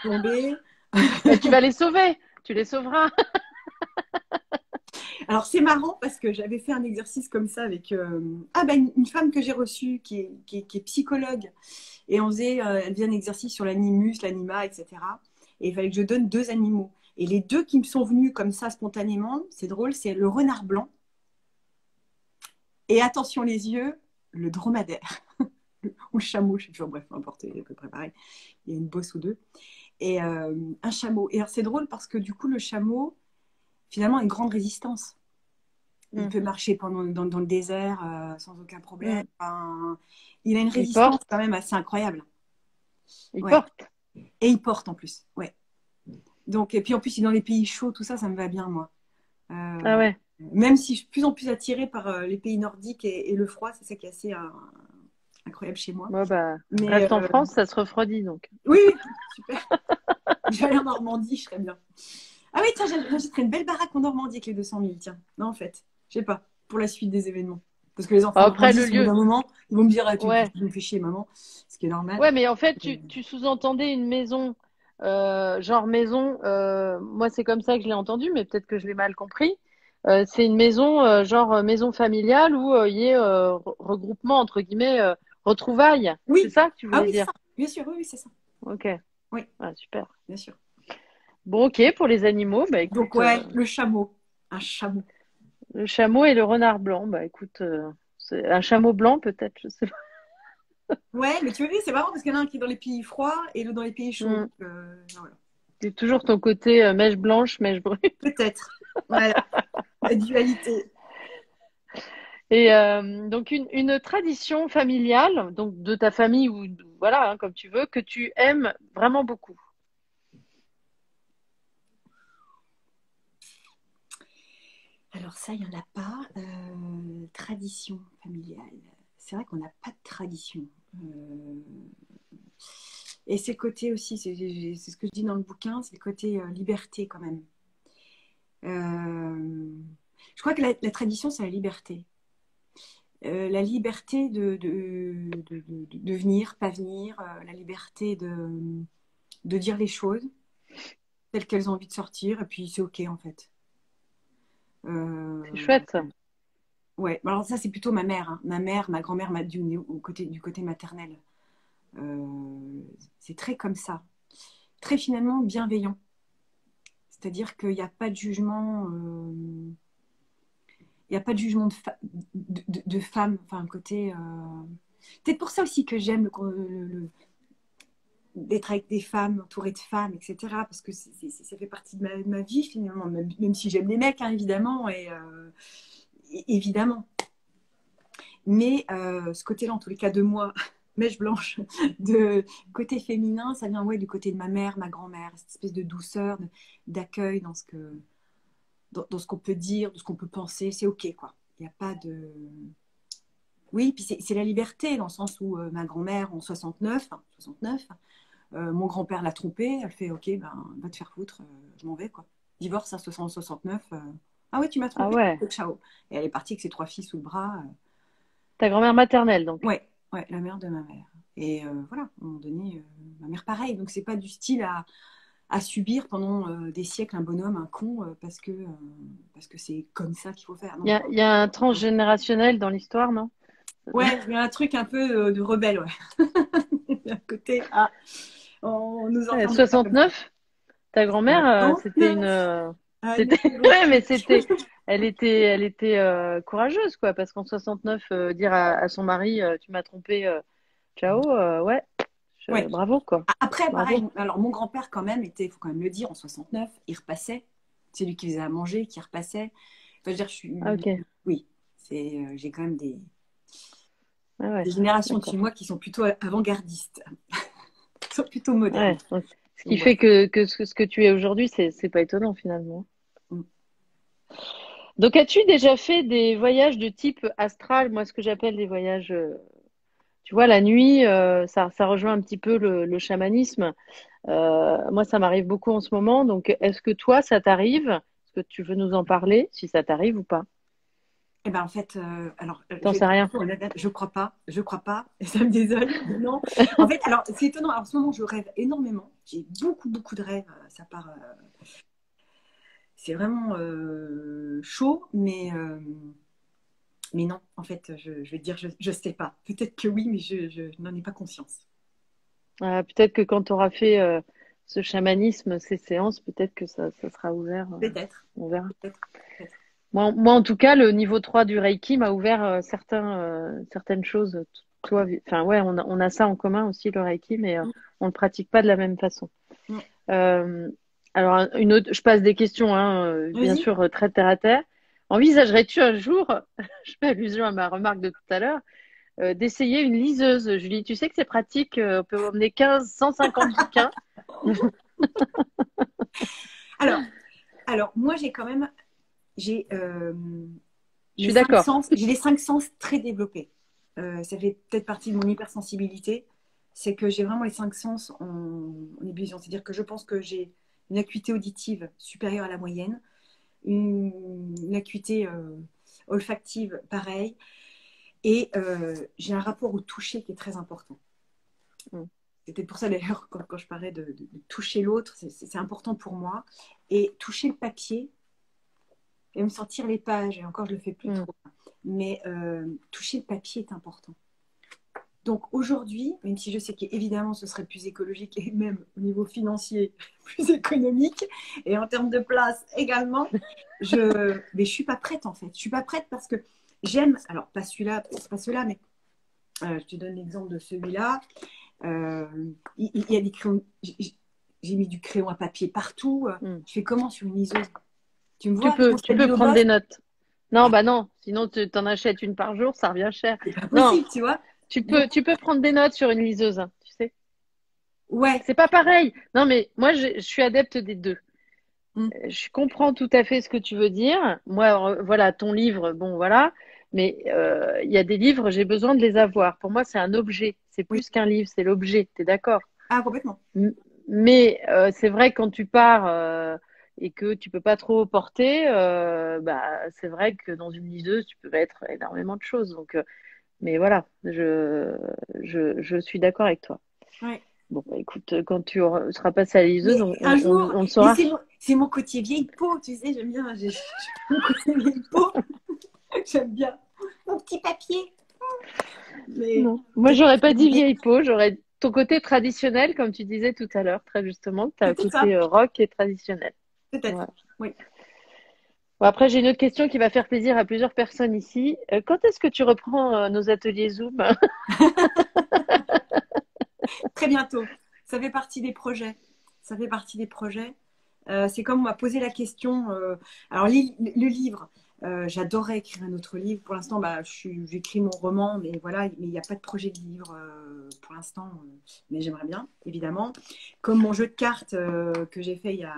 S1: tomber.
S2: Mais tu vas les sauver, tu les sauveras.
S1: Alors, c'est marrant parce que j'avais fait un exercice comme ça avec une femme que j'ai reçue qui est psychologue. Et elle faisait un exercice sur l'animus, l'anima, etc. Et il fallait que je donne 2 animaux. Et les 2 qui me sont venus comme ça spontanément, c'est drôle, c'est le renard blanc et attention les yeux, le dromadaire ou le chameau, je sais toujours, bref, peu importe, c'est à peu près pareil. Il y a une bosse ou 2. Et un chameau. Et alors c'est drôle parce que du coup, le chameau, finalement, a une grande résistance. Il peut marcher dans le désert sans aucun problème.
S2: Mm.
S1: Enfin, il a une
S2: Il
S1: résistance
S2: porte,
S1: quand même assez incroyable.
S2: il
S1: Ouais.
S2: porte.
S1: Et il porte en plus. Ouais. Donc, et puis en plus, il est dans les pays chauds, tout ça, ça me va bien, moi.
S2: Ah
S1: Euh,
S2: ouais.
S1: Même si je suis de plus en plus attirée par les pays nordiques et le froid, c'est ça qui est assez incroyable chez moi.
S2: Bon, bah,
S1: Mais
S2: reste en France, ça se refroidit donc.
S1: oui, oui, super. Je vais aller en Normandie, je serais bien. Ah oui, tiens, j'achèterais une belle baraque en Normandie avec les 200 000, tiens. Non, en fait, je sais pas, pour la suite des événements. Parce que les enfants
S2: Après, le
S1: grandissent au bout
S2: lieu.
S1: d'un moment, ils vont me dire, ah, tu
S2: Ouais.
S1: me fais chier, maman, ce qui est normal.
S2: Ouais, mais en fait,
S1: Euh,
S2: tu sous-entendais une maison, genre maison, moi c'est comme ça que je l'ai entendu, mais peut-être que je l'ai mal compris. C'est une maison, genre maison familiale où il y ait regroupement, entre guillemets, retrouvailles. C'est
S1: Oui,
S2: ça que tu
S1: ah
S2: voulais
S1: oui, c'est
S2: dire?
S1: ça, bien sûr, oui, oui, c'est ça.
S2: Ok,
S1: Oui,
S2: ah, super.
S1: bien sûr.
S2: Bon, ok, pour les animaux, bah
S1: Donc,
S2: écoute,
S1: ouais, le chameau, un chameau.
S2: le chameau et le renard blanc, bah écoute, c'est un chameau blanc peut-être, je sais pas.
S1: Ouais, mais tu vois, c'est marrant parce qu'il y en a un qui est dans les pays froids et l'autre dans les pays chauds.
S2: Hmm.
S1: Donc, voilà.
S2: C'est toujours ton côté mèche blanche, mèche brune.
S1: Peut-être. Voilà, la dualité.
S2: Et donc une tradition familiale, donc de ta famille ou voilà, hein, comme tu veux, que tu aimes vraiment beaucoup.
S1: Alors ça, il n'y en a pas. Tradition familiale. C'est vrai qu'on n'a pas de tradition. Euh, Et c'est le côté aussi, c'est ce que je dis dans le bouquin, c'est le côté liberté quand même. Euh, je crois que la tradition, c'est la liberté. La liberté de venir, pas venir, la liberté de dire les choses telles qu'elles ont envie de sortir, et puis c'est OK en fait.
S2: C'est
S1: Euh,
S2: chouette ça.
S1: ouais, alors ça c'est plutôt ma mère, hein. Ma mère, ma grand-mère m'a dit du côté maternel. C'est très comme ça, très finalement bienveillant. C'est-à-dire qu'il n'y a pas de jugement, il n'y a pas de jugement de femme, enfin un côté. Peut-être pour ça aussi que j'aime d'être avec des femmes, entourée de femmes, etc. Parce que ça fait partie de ma vie finalement, même si j'aime les mecs, hein, évidemment, évidemment. Mais ce côté-là, en tous les cas de moi, mèche blanche, de côté féminin, ça vient ouais, du côté de ma mère, ma grand-mère, cette espèce de douceur, d'accueil dans ce qu'on peut dire, de ce qu'on peut penser, c'est OK, quoi. Il n'y a pas de... Oui, puis c'est la liberté, dans le sens où ma grand-mère, en 69, mon grand-père l'a trompée, elle fait OK, ben, va te faire foutre, je m'en vais, quoi. Divorce à 69. Ah ouais, tu m'as
S2: Ah
S1: trompée,
S2: ouais,
S1: ciao. Et elle est partie avec ses 3 filles sous le bras.
S2: ta grand-mère maternelle donc.
S1: Ouais, ouais, la mère de ma mère. Et voilà, à un moment donné, ma mère pareil. Donc c'est pas du style à subir pendant des siècles un bonhomme, un con, parce que c'est comme ça qu'il faut faire. Non,
S2: Il y a un transgénérationnel dans l'histoire, non?
S1: ouais, il y a un truc un peu de rebelle, ouais. Il y a un côté, on nous
S2: Ouais,
S1: enferme pas comme ça.
S2: 69, ta grand-mère, c'était une,
S1: 69.
S2: c'était,
S1: Allez,
S2: ouais, mais c'était, elle était courageuse quoi, parce qu'en 69, dire à son mari, tu m'as trompé, ciao, ouais,
S1: ouais.
S2: bravo quoi,
S1: Après,
S2: bravo.
S1: pareil, alors mon grand-père quand même était, il faut quand même le dire, en 69, il repassait. C'est lui qui faisait à manger, qui repassait. Enfin, je veux dire,
S2: Ah, ok,
S1: oui, j'ai quand même
S2: ah ouais,
S1: des générations de chez
S2: d'accord.
S1: moi qui sont plutôt avant-gardistes, qui sont plutôt modernes.
S2: Ouais, donc, ce qui
S1: Donc
S2: fait
S1: voilà.
S2: que ce que tu es aujourd'hui, c'est pas étonnant finalement.
S1: Mm.
S2: Donc, as-tu déjà fait des voyages de type astral? Moi, ce que j'appelle des voyages, tu vois, la nuit, ça rejoint un petit peu le chamanisme. Moi, ça m'arrive beaucoup en ce moment. Donc, est-ce que toi, ça t'arrive? Est-ce que tu veux nous en parler, si ça t'arrive ou pas?
S1: Eh ben en fait,
S2: T'en
S1: je vais
S2: sais
S1: être
S2: rien.
S1: honnête, je crois pas, et ça me désole, mais non. En fait, alors c'est étonnant, alors, en ce moment je rêve énormément, j'ai beaucoup, beaucoup de rêves, ça part, c'est vraiment chaud, mais non, en fait, je vais te dire, je sais pas. Peut-être que oui, mais je n'en ai pas conscience.
S2: Peut-être que quand tu auras fait ce chamanisme, ces séances, peut-être que ça sera ouvert.
S1: Peut-être,
S2: On verra.
S1: peut-être, peut-être.
S2: Moi, en tout cas, le niveau 3 du Reiki m'a ouvert certaines choses. Toi, enfin, ouais, on a ça en commun aussi, le Reiki, mais
S1: Mm,
S2: on ne le pratique pas de la même façon.
S1: mm.
S2: Euh, alors, une autre, je passe des questions, hein, bien
S1: Vas-y.
S2: sûr, très terre à terre. Envisagerais-tu un jour, je fais allusion à ma remarque de tout à l'heure, d'essayer une liseuse, Julie? Tu sais que c'est pratique, on peut emmener 150 bouquins.
S1: Alors, moi j'ai quand même, j'ai
S2: Je suis d'accord.
S1: j'ai les cinq sens très développés. Ça fait peut-être partie de mon hypersensibilité, c'est que j'ai vraiment les cinq sens en ébullition. C'est-à-dire que je pense que j'ai une acuité auditive supérieure à la moyenne, une acuité olfactive pareil, et j'ai un rapport au toucher qui est très important.
S2: Mm.
S1: C'est peut-être pour ça d'ailleurs, quand je parlais de toucher l'autre, c'est important pour moi. Et toucher le papier, et me sentir les pages, et encore je le fais plus
S2: Mm.
S1: trop, mais toucher le papier est important. Donc aujourd'hui, même si je sais qu'évidemment ce serait plus écologique et même au niveau financier plus économique et en termes de place également, mais je suis pas prête en fait. Je suis pas prête parce que j'aime, alors pas celui-là, pas ceux-là, mais je te donne l'exemple de celui-là. Euh, il y a des crayons, j'ai mis du crayon à papier partout.
S2: Mm.
S1: Je fais comment sur une liseuse? Tu me vois avec mon
S2: Tu peux
S1: stabilo
S2: prendre
S1: boss?
S2: des notes. Non, bah non, sinon tu t'en achètes une par jour, ça revient cher.
S1: C'est pas
S2: Non,
S1: possible, tu vois.
S2: tu peux prendre des notes sur une liseuse, hein, tu sais.
S1: Ouais.
S2: C'est pas pareil. Non, mais moi, je suis adepte des deux.
S1: Mm.
S2: Je comprends tout à fait ce que tu veux dire. Moi, voilà, ton livre, bon, voilà. Mais il y a des livres, j'ai besoin de les avoir. Pour moi, c'est un objet. C'est
S1: Oui.
S2: plus qu'un livre, c'est l'objet. T'es d'accord?
S1: Ah, complètement.
S2: M- Mais c'est vrai, quand tu pars et que tu peux pas trop porter, bah, c'est vrai que dans une liseuse, tu peux mettre énormément de choses. Donc, mais voilà, je suis d'accord avec toi.
S1: Ouais.
S2: Bon, bah, écoute, quand seras passé à la liseuse,
S1: Mais un jour,
S2: on le
S1: mais
S2: saura.
S1: c'est mon côté vieille peau, tu sais, j'aime bien. Mon côté vieille peau, j'aime bien. Mon petit papier. Mais
S2: Non. Moi,
S1: peut-être
S2: j'aurais
S1: que
S2: pas dit vieille peau, j'aurais ton côté traditionnel, comme tu disais tout à l'heure, très justement, tu as un
S1: c'était ça.
S2: côté rock et traditionnel.
S1: Peut-être.
S2: Voilà.
S1: Oui.
S2: Bon, après, j'ai une autre question qui va faire plaisir à plusieurs personnes ici. Quand est-ce que tu reprends nos ateliers Zoom?
S1: Très bientôt. Ça fait partie des projets. Ça fait partie des projets. C'est comme on m'a posé la question. Alors, le livre, j'adorais écrire un autre livre. Pour l'instant, bah, j'écris mon roman, mais voilà, mais il n'y a pas de projet de livre pour l'instant. Mais j'aimerais bien, évidemment. Comme mon jeu de cartes que j'ai fait il y a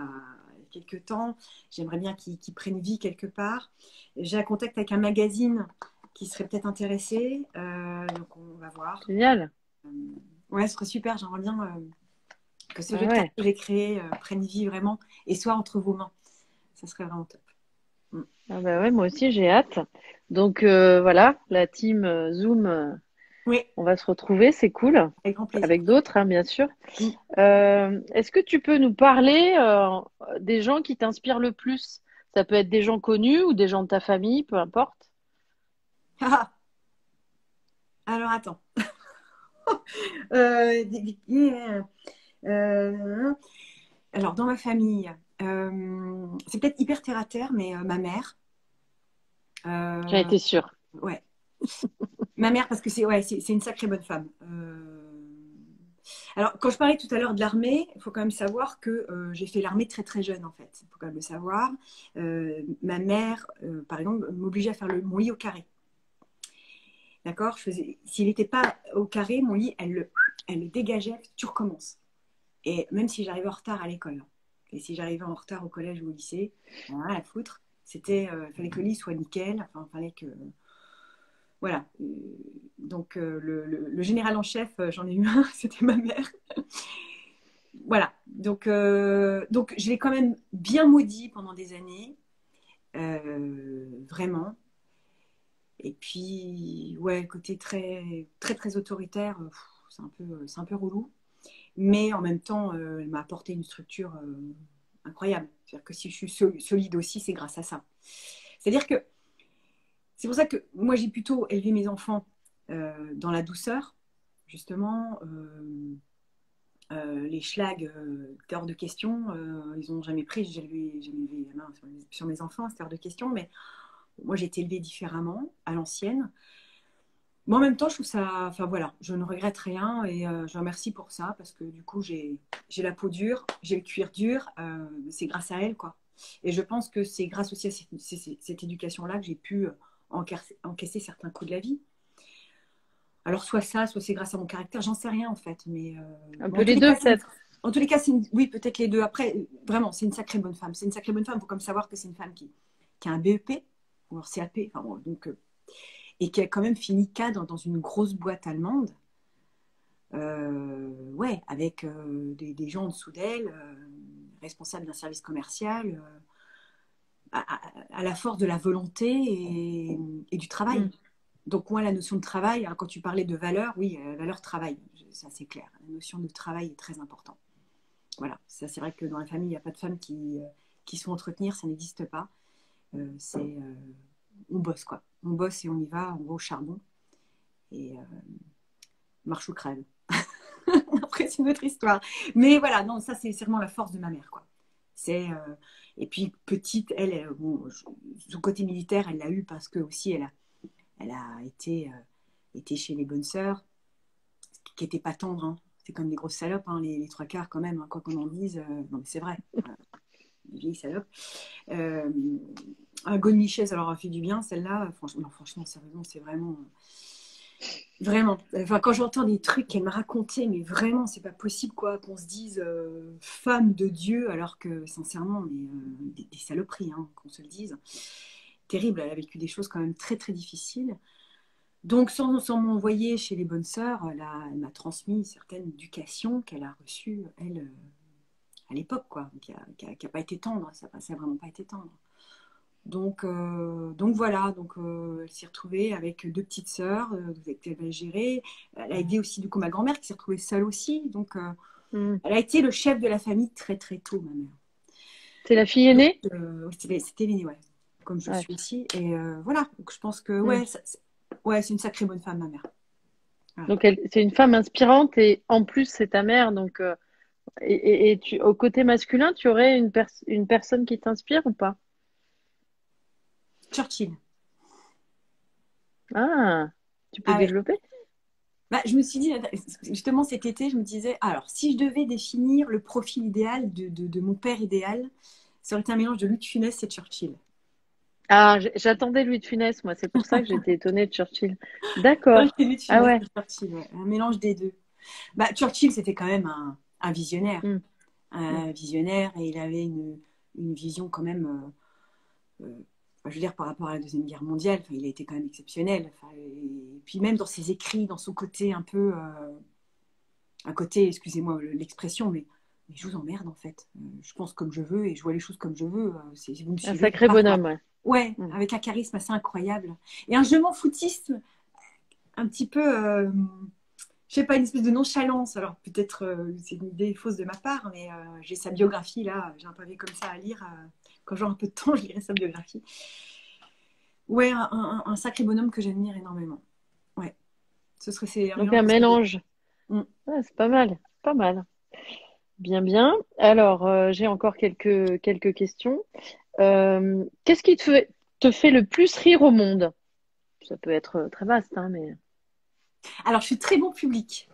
S1: quelques temps, j'aimerais bien qu'il prenne vie quelque part. J'ai un contact avec un magazine qui serait peut-être intéressé. Donc, on va voir.
S2: Génial.
S1: Euh, ouais, ce serait super. J'aimerais bien que ce
S2: Ah
S1: jeu de cartes
S2: ouais.
S1: que j'ai créé prenne vie vraiment et soit entre vos mains. Ça serait vraiment top. Mm.
S2: Ah bah ouais, moi aussi, j'ai hâte. Donc voilà, la team Zoom,
S1: Oui,
S2: on va se retrouver, c'est cool.
S1: avec grand plaisir.
S2: Avec d'autres, hein, bien sûr.
S1: Mm.
S2: Est-ce que tu peux nous parler des gens qui t'inspirent le plus? Ça peut être des gens connus ou des gens de ta famille, peu importe.
S1: Ah, alors attends. Euh, euh, euh, alors dans ma famille, c'est peut-être hyper terre à terre, mais ma mère.
S2: J'en
S1: euh,
S2: étais sûre.
S1: ouais, ma mère parce que c'est ouais, c'est une sacrée bonne femme. Alors, quand je parlais tout à l'heure de l'armée, il faut quand même savoir que j'ai fait l'armée très très jeune en fait. Il faut quand même le savoir. Ma mère, par exemple, m'obligeait à faire mon lit au carré. D'accord. S'il n'était pas au carré, mon lit, elle le dégageait, tu recommences. Et même si j'arrivais en retard à l'école, et si j'arrivais en retard au collège ou au lycée, rien à foutre, C'était, fallait que le lit soit nickel. Enfin, fallait que voilà. Donc le général en chef, j'en ai eu un, c'était ma mère. Voilà. Donc je l'ai quand même bien maudit pendant des années, vraiment. Et puis, ouais, côté très, très, très autoritaire, c'est un peu relou. Mais en même temps, elle m'a apporté une structure incroyable. C'est-à-dire que si je suis solide aussi, c'est grâce à ça. C'est-à-dire que c'est pour ça que moi, j'ai plutôt élevé mes enfants dans la douceur, justement. Les schlags, c'était hors de question. Ils n'ont jamais pris, j'ai levé la main sur mes enfants, c'était hors de question. Mais moi, j'ai été élevée différemment, à l'ancienne. Mais en même temps, je trouve ça. Enfin voilà, je ne regrette rien et je remercie pour ça parce que du coup, j'ai la peau dure, j'ai le cuir dur. C'est grâce à elle, quoi. Et je pense que c'est grâce aussi à cette éducation-là que j'ai pu encaisser certains coups de la vie. Alors, soit ça, soit c'est grâce à mon caractère, j'en sais rien en fait. Mais
S2: Un
S1: bon,
S2: peu les deux, peut-être.
S1: en tous les cas, oui, peut-être les deux. Après, vraiment, c'est une sacrée bonne femme. C'est une sacrée bonne femme. Il faut comme savoir que c'est une femme qui a un BEP, ou un CAP, enfin, bon, donc, et qui a quand même fini cadre dans une grosse boîte allemande. Ouais, avec des gens en dessous d'elle, responsables d'un service commercial, à la force de la volonté et du travail.
S2: Mm.
S1: Donc moi, la notion de travail, alors, quand tu parlais de valeur, oui, valeur travail, ça c'est clair. La notion de travail est très importante. Voilà, ça c'est vrai que dans la famille, il n'y a pas de femmes qui sont entretenir, ça n'existe pas. On bosse quoi. On bosse et on y va, on va au charbon et marche ou crève. Après, c'est une autre histoire. Mais voilà, non, ça c'est vraiment la force de ma mère quoi. C'est et puis petite, bon, son côté militaire, elle l'a eu parce que aussi elle a été chez les bonnes sœurs, qui n'étaient pas tendres. Hein. C'est comme des grosses salopes, hein, les trois quarts quand même, hein, quoi qu'on en dise. Non, mais c'est vrai. Des vieilles salopes. Euh, un Godemichès, alors, a fait du bien, celle-là. Franchement, non, franchement, sérieusement, c'est vraiment. Vraiment. Enfin, quand j'entends des trucs qu'elle m'a racontés, mais vraiment, c'est pas possible, quoi, qu'on se dise femme de Dieu, alors que, sincèrement, mais, des saloperies, hein, qu'on se le dise. Terrible, elle a vécu des choses quand même très, très difficiles. Donc, sans m'envoyer chez les bonnes sœurs, elle m'a transmis une certaine éducation qu'elle a reçue, elle, à l'époque, quoi, qui a pas été tendre, ça n'a vraiment pas été tendre. Donc voilà, elle s'est retrouvée avec deux petites sœurs, qu'elle va gérer. Elle a aidé aussi du coup ma grand-mère qui s'est retrouvée seule aussi. Donc
S2: Mm.
S1: elle a été le chef de la famille très très tôt, ma mère.
S2: C'est la fille
S1: Donc
S2: aînée?
S1: c'était l'aînée, ouais, comme je
S2: Ouais.
S1: suis ici. Et voilà, donc je pense que
S2: Mm.
S1: ouais, ouais, c'est une sacrée bonne femme, ma mère. Voilà.
S2: Donc, c'est une femme inspirante et en plus, c'est ta mère. Donc, au côté masculin, tu aurais une personne qui t'inspire ou pas?
S1: Churchill.
S2: Ah, tu peux
S1: Ah ouais.
S2: développer?
S1: Bah, je me suis dit, justement cet été, je me disais, alors si je devais définir le profil idéal de mon père idéal, ça aurait été un mélange de Louis de Funès et Churchill.
S2: Ah, j'attendais Louis de Funès, moi. C'est pour ça que j'étais étonnée de Churchill.
S1: Non,
S2: D'accord.
S1: c'est Louis de
S2: Ah
S1: Funès
S2: ouais.
S1: et Churchill, ouais, un mélange des deux. Bah, Churchill, c'était quand même un visionnaire.
S2: Mm. Mm.
S1: Un visionnaire, et il avait une vision quand même, enfin, je veux dire, par rapport à la Deuxième Guerre mondiale, enfin, il a été quand même exceptionnel. Enfin, et puis même dans ses écrits, dans son côté un peu un côté, excusez-moi l'expression, mais je vous emmerde en fait. Je pense comme je veux et je vois les choses comme je veux. Vous me
S2: Un
S1: suivez ou
S2: sacré
S1: pas, quoi.
S2: bonhomme, ouais.
S1: Ouais,
S2: Mm.
S1: avec un charisme assez incroyable. Et un je m'en foutisme un petit peu, je sais pas, une espèce de nonchalance. Alors peut-être c'est une idée fausse de ma part, mais j'ai sa biographie là, j'ai un pavé comme ça à lire. Quand j'aurai un peu de temps, je lirai sa biographie. Ouais, un sacré bonhomme que j'admire énormément. Ouais, c'est un
S2: Donc,
S1: mélange
S2: un
S1: de ces deux.
S2: mélange.
S1: Mm.
S2: Ouais, c'est pas mal. Pas mal. Bien, bien. Alors, j'ai encore quelques questions. Qu'est-ce qui te fait le plus rire au monde? Ça peut être très vaste, hein, mais.
S1: Alors je suis très bon public.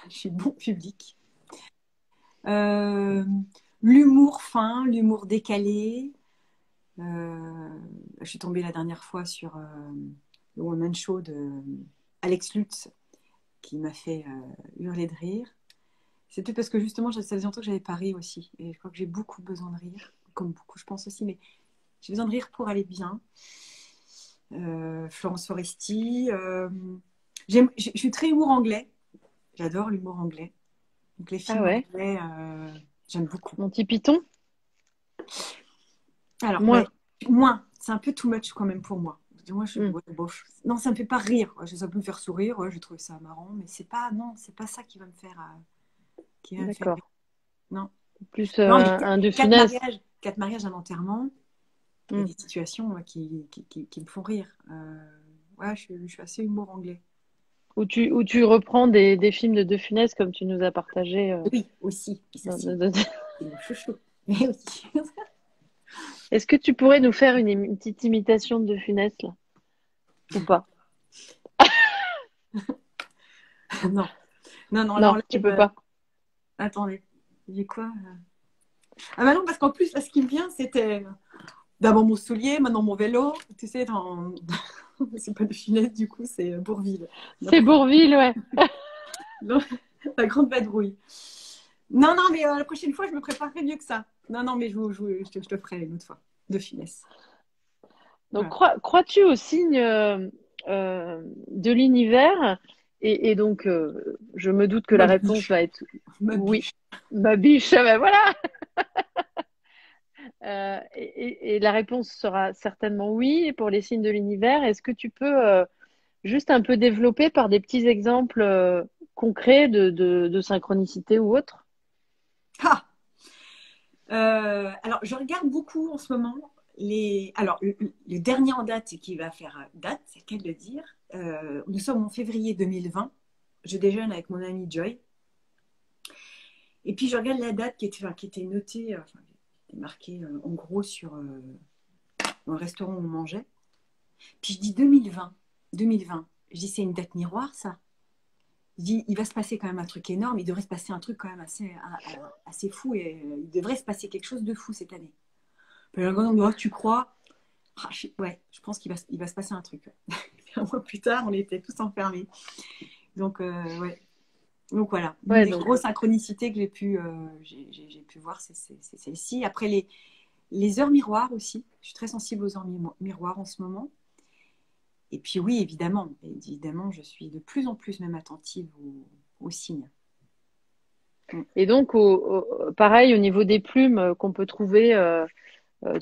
S1: Je suis bon public. Euh, l'humour fin, l'humour décalé. Je suis tombée la dernière fois sur le One Man Show de Alex Lutz qui m'a fait hurler de rire. C'est peut-être parce que justement, ça faisait longtemps que j'avais pas ri aussi. Et je crois que j'ai beaucoup besoin de rire, comme beaucoup, je pense aussi. Mais J'ai besoin de rire pour aller bien. Florence Foresti. Je suis très humour anglais. J'adore l'humour anglais. Donc les
S2: Ah
S1: films
S2: ouais,
S1: anglais, j'aime beaucoup.
S2: Monty Python?
S1: Alors, ouais,
S2: Moins.
S1: moins. C'est un peu too much quand même pour moi. Moi,
S2: Hmm,
S1: ouais, bof. Non, ça me fait pas rire. Ouais, ça peut me faire sourire. Ouais, j'ai trouvé ça marrant, mais c'est pas, non, c'est pas ça qui va me faire rire.
S2: d'accord.
S1: Non.
S2: Plus
S1: Non, mais
S2: un De Funès.
S1: quatre mariages, un enterrement. Il y a
S2: Hmm.
S1: des situations ouais, qui me font rire. Ouais, je suis assez humour anglais.
S2: Où tu reprends des films de Funès comme tu nous as partagé.
S1: Oui, aussi. Et ça,
S2: Dans-
S1: c'est
S2: dans-
S1: c'est mon chouchou. Mais oui.
S2: Est-ce que tu pourrais nous faire une petite imitation de Funès, là? Ou pas?
S1: Non. Non, non, là, en
S2: Non, tu
S1: live,
S2: peux pas.
S1: attendez. J'ai quoi Ah bah non, parce qu'en plus, là, ce qui me vient, c'était d'abord mon soulier, maintenant mon vélo. Tu sais, c'est pas de finesse, du coup, c'est Bourville.
S2: C'est Bourvil, ouais.
S1: Non, la grande vadrouille. Non, non, mais la prochaine fois, je me préparerai mieux que ça. Non, non, mais je te ferai une autre fois, de finesse.
S2: Donc,
S1: Voilà.
S2: crois-tu au signe de l'univers? Et donc, je me doute que la
S1: Ma
S2: réponse
S1: biche,
S2: va être
S1: ma
S2: oui.
S1: biche.
S2: Ma biche, ah ben voilà. Et la réponse sera certainement oui pour les signes de l'univers. Est-ce que tu peux juste un peu développer par des petits exemples concrets de synchronicité ou autre?
S1: Ah alors, je regarde beaucoup en ce moment Alors, le dernier en date et qui va faire date, c'est qu'elle de le dire. Nous sommes en février 2020. Je déjeune avec mon ami Joy. Et puis, je regarde la date qui était notée, enfin, qui était marquée en gros dans le restaurant où on mangeait. Puis, je dis 2020. 2020. Je dis, c'est une date miroir, ça. Je dis, il va se passer quand même un truc énorme. Il devrait se passer un truc quand même assez fou. Et il devrait se passer quelque chose de fou cette année. Puis, le gars, on me dit, oh, tu crois ouais, je pense il va se passer un truc. Un mois plus tard, on était tous enfermés. Donc, ouais. Donc voilà, une
S2: Ouais,
S1: des
S2: donc
S1: grosses synchronicités que j'ai pu voir, c'est celle-ci. Après, les heures miroirs aussi. Je suis très sensible aux heures miroirs en ce moment. Et puis oui, évidemment, je suis de plus en plus même attentive aux signes. Mm.
S2: et donc pareil au niveau des plumes qu'on peut trouver.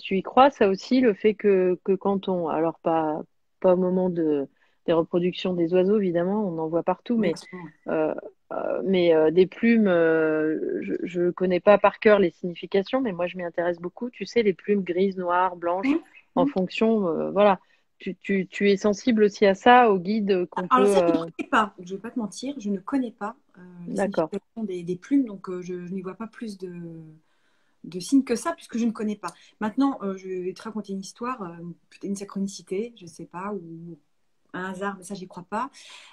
S2: Tu y crois, ça aussi, le fait que quand on, alors pas au moment des reproductions des oiseaux, évidemment, on en voit partout,
S1: Oui, absolument.
S2: mais des plumes, je ne connais pas par cœur les significations, mais moi je m'y intéresse beaucoup. Tu sais, les plumes grises, noires, blanches,
S1: Mm,
S2: en
S1: mm.
S2: fonction, voilà. Tu es sensible aussi à ça, aux guides qu'on
S1: Alors
S2: peut.
S1: ça, je ne connais pas. Je ne vais pas te mentir, je ne connais pas la
S2: D'accord.
S1: signification des plumes, donc je n'y vois pas plus de signes que ça, puisque je ne connais pas. Maintenant, je vais te raconter une histoire, peut-être une synchronicité, je ne sais pas, ou un hasard, mais ça, j'y crois pas.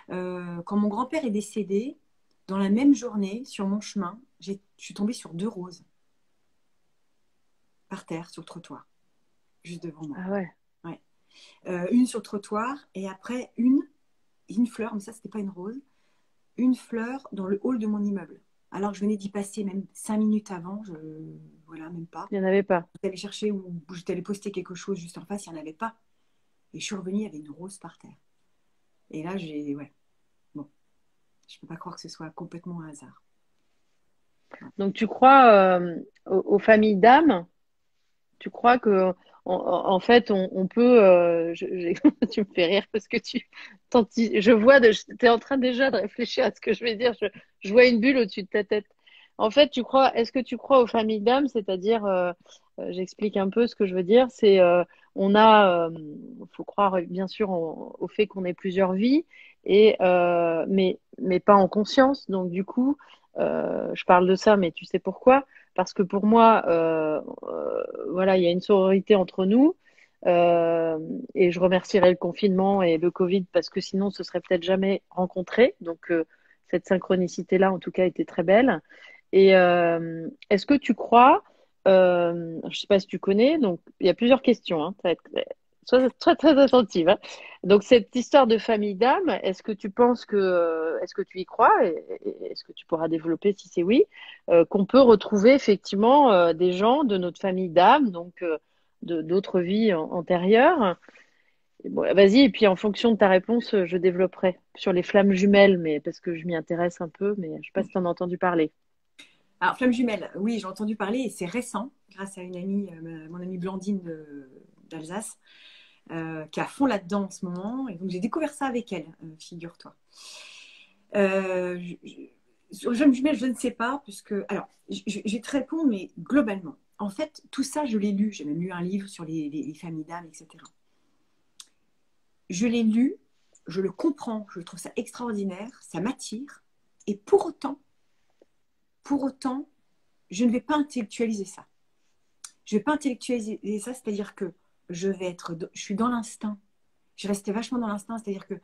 S1: Quand mon grand-père est décédé, dans la même journée, sur mon chemin, je suis tombée sur deux roses, par terre, sur le trottoir, juste devant moi.
S2: Ah ouais.
S1: Ouais. Une sur le trottoir, et après, une fleur, mais ça, c'était pas une rose, une fleur dans le hall de mon immeuble. Alors que je venais d'y passer même 5 minutes avant, voilà, même pas.
S2: Il n'y en avait pas.
S1: J'étais allée chercher ou j'étais allée poster quelque chose juste en face, il n'y en avait pas. Et je suis revenue, il y avait une rose par terre. Et là, ouais, bon, je ne peux pas croire que ce soit complètement un hasard.
S2: Donc tu crois aux familles d'âmes? Tu crois que en fait on peut tu me fais rire parce que je vois tu es en train déjà de réfléchir à ce que je vais dire, je vois une bulle au-dessus de ta tête. En fait, est-ce que tu crois aux familles d'âmes, c'est-à-dire j'explique un peu ce que je veux dire, c'est on a faut croire bien sûr au fait qu'on ait plusieurs vies et mais pas en conscience. Donc du coup, je parle de ça mais tu sais pourquoi? Parce que pour moi, voilà, il y a une sororité entre nous. Euh, et je remercierai le confinement et le Covid parce que sinon, ce serait peut-être jamais rencontré. Donc, cette synchronicité-là, en tout cas, était très belle. Et est-ce que tu crois, je ne sais pas si tu connais, donc il y a plusieurs questions, hein, ça va être, sois très, très attentive. Hein. Donc, cette histoire de famille d'âme, est-ce que tu penses est-ce que tu y crois et est-ce que tu pourras développer si c'est oui, qu'on peut retrouver effectivement des gens de notre famille d'âme, donc d'autres vies antérieures. Et bon, vas-y, et puis en fonction de ta réponse, je développerai sur les flammes jumelles, mais parce que je m'y intéresse un peu, mais je sais pas si tu en as entendu parler.
S1: Alors, flamme jumelle, oui, j'ai entendu parler et c'est récent, grâce à une amie, mon amie Blandine d'Alsace, qui est à fond là-dedans en ce moment. Et donc, j'ai découvert ça avec elle, figure-toi. Sur flamme jumelle, je ne sais pas, puisque. Alors, je vais te répondre, mais globalement. En fait, tout ça, je l'ai lu. J'ai même lu un livre sur les familles d'âmes, etc. Je l'ai lu, je le comprends, je trouve ça extraordinaire, ça m'attire. Et pour autant, je ne vais pas intellectualiser ça. Je ne vais pas intellectualiser ça, c'est-à-dire que je suis dans l'instinct. Je vais rester vachement dans l'instinct, c'est-à-dire que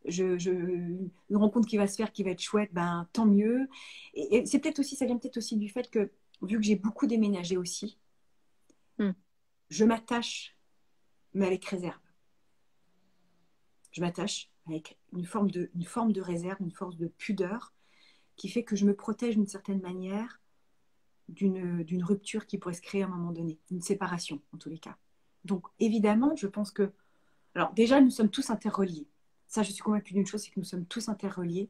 S1: une rencontre qui va se faire, qui va être chouette, ben tant mieux. Et c'est peut-être aussi, ça vient peut-être aussi du fait que, vu que j'ai beaucoup déménagé aussi,
S2: Hmm.
S1: je m'attache, mais avec réserve. Je m'attache avec une forme de réserve, une force de pudeur, qui fait que je me protège d'une certaine manière d'une rupture qui pourrait se créer à un moment donné, une séparation en tous les cas. Donc évidemment, je pense que... Alors déjà, nous sommes tous interreliés. Ça, je suis convaincue d'une chose, c'est que nous sommes tous interreliés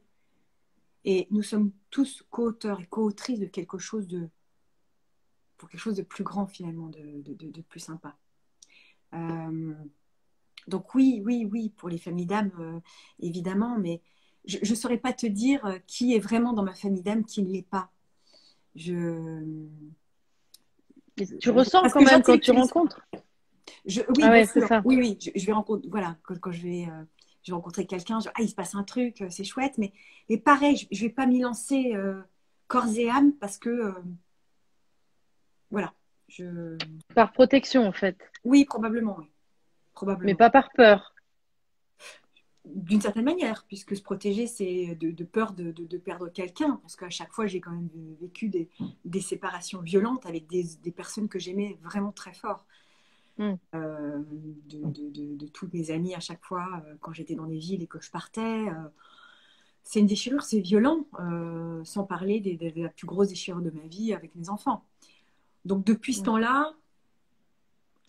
S1: et nous sommes tous co-auteurs et co-autrices de quelque chose pour quelque chose de plus grand finalement, de plus sympa. Euh, donc oui, oui, oui, pour les familles d'âme, évidemment, mais je ne saurais pas te dire qui est vraiment dans ma famille d'âme, qui ne l'est pas. Je,
S2: Et tu ressens
S1: Parce
S2: quand
S1: que
S2: même quand tu
S1: j'intellectualise.
S2: rencontres.
S1: Oui,
S2: Ah
S1: bien
S2: ouais, c'est
S1: sûr.
S2: ça.
S1: Oui, oui. Je vais rencontrer. Voilà, quand je vais rencontrer quelqu'un, il se passe un truc, c'est chouette. Mais pareil, je ne vais pas m'y lancer corps et âme parce que voilà. Je...
S2: Par protection, en fait,
S1: Oui, probablement, oui.
S2: mais
S1: Probablement.
S2: pas par peur.
S1: D'une certaine manière, puisque se protéger, c'est de peur de perdre quelqu'un. Parce qu'à chaque fois, j'ai quand même vécu des séparations violentes avec des personnes que j'aimais vraiment très fort.
S2: Hmm.
S1: De tous mes amis à chaque fois quand j'étais dans des villes et que je partais. C'est une déchirure, c'est violent, sans parler de la plus grosse déchirure de ma vie avec mes enfants. Donc depuis ce
S2: Ouais.
S1: temps-là,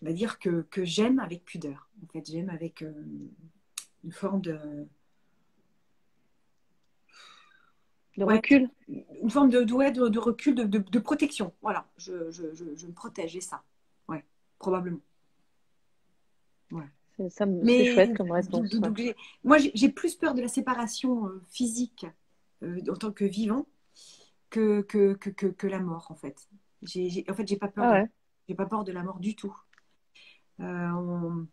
S1: on va dire que j'aime avec pudeur. En fait, j'aime avec une forme
S2: De
S1: ouais,
S2: recul.
S1: une forme ouais, de recul, de protection. Voilà, je me protège, j'ai ça. Ouais, probablement. Ouais.
S2: C'est
S1: Mais
S2: chouette comme réponse. Ouais.
S1: moi, j'ai plus peur de la séparation physique en tant que vivant que la mort, en fait. En fait,
S2: Ah ouais.
S1: j'ai pas peur de la mort du tout. Euh, on-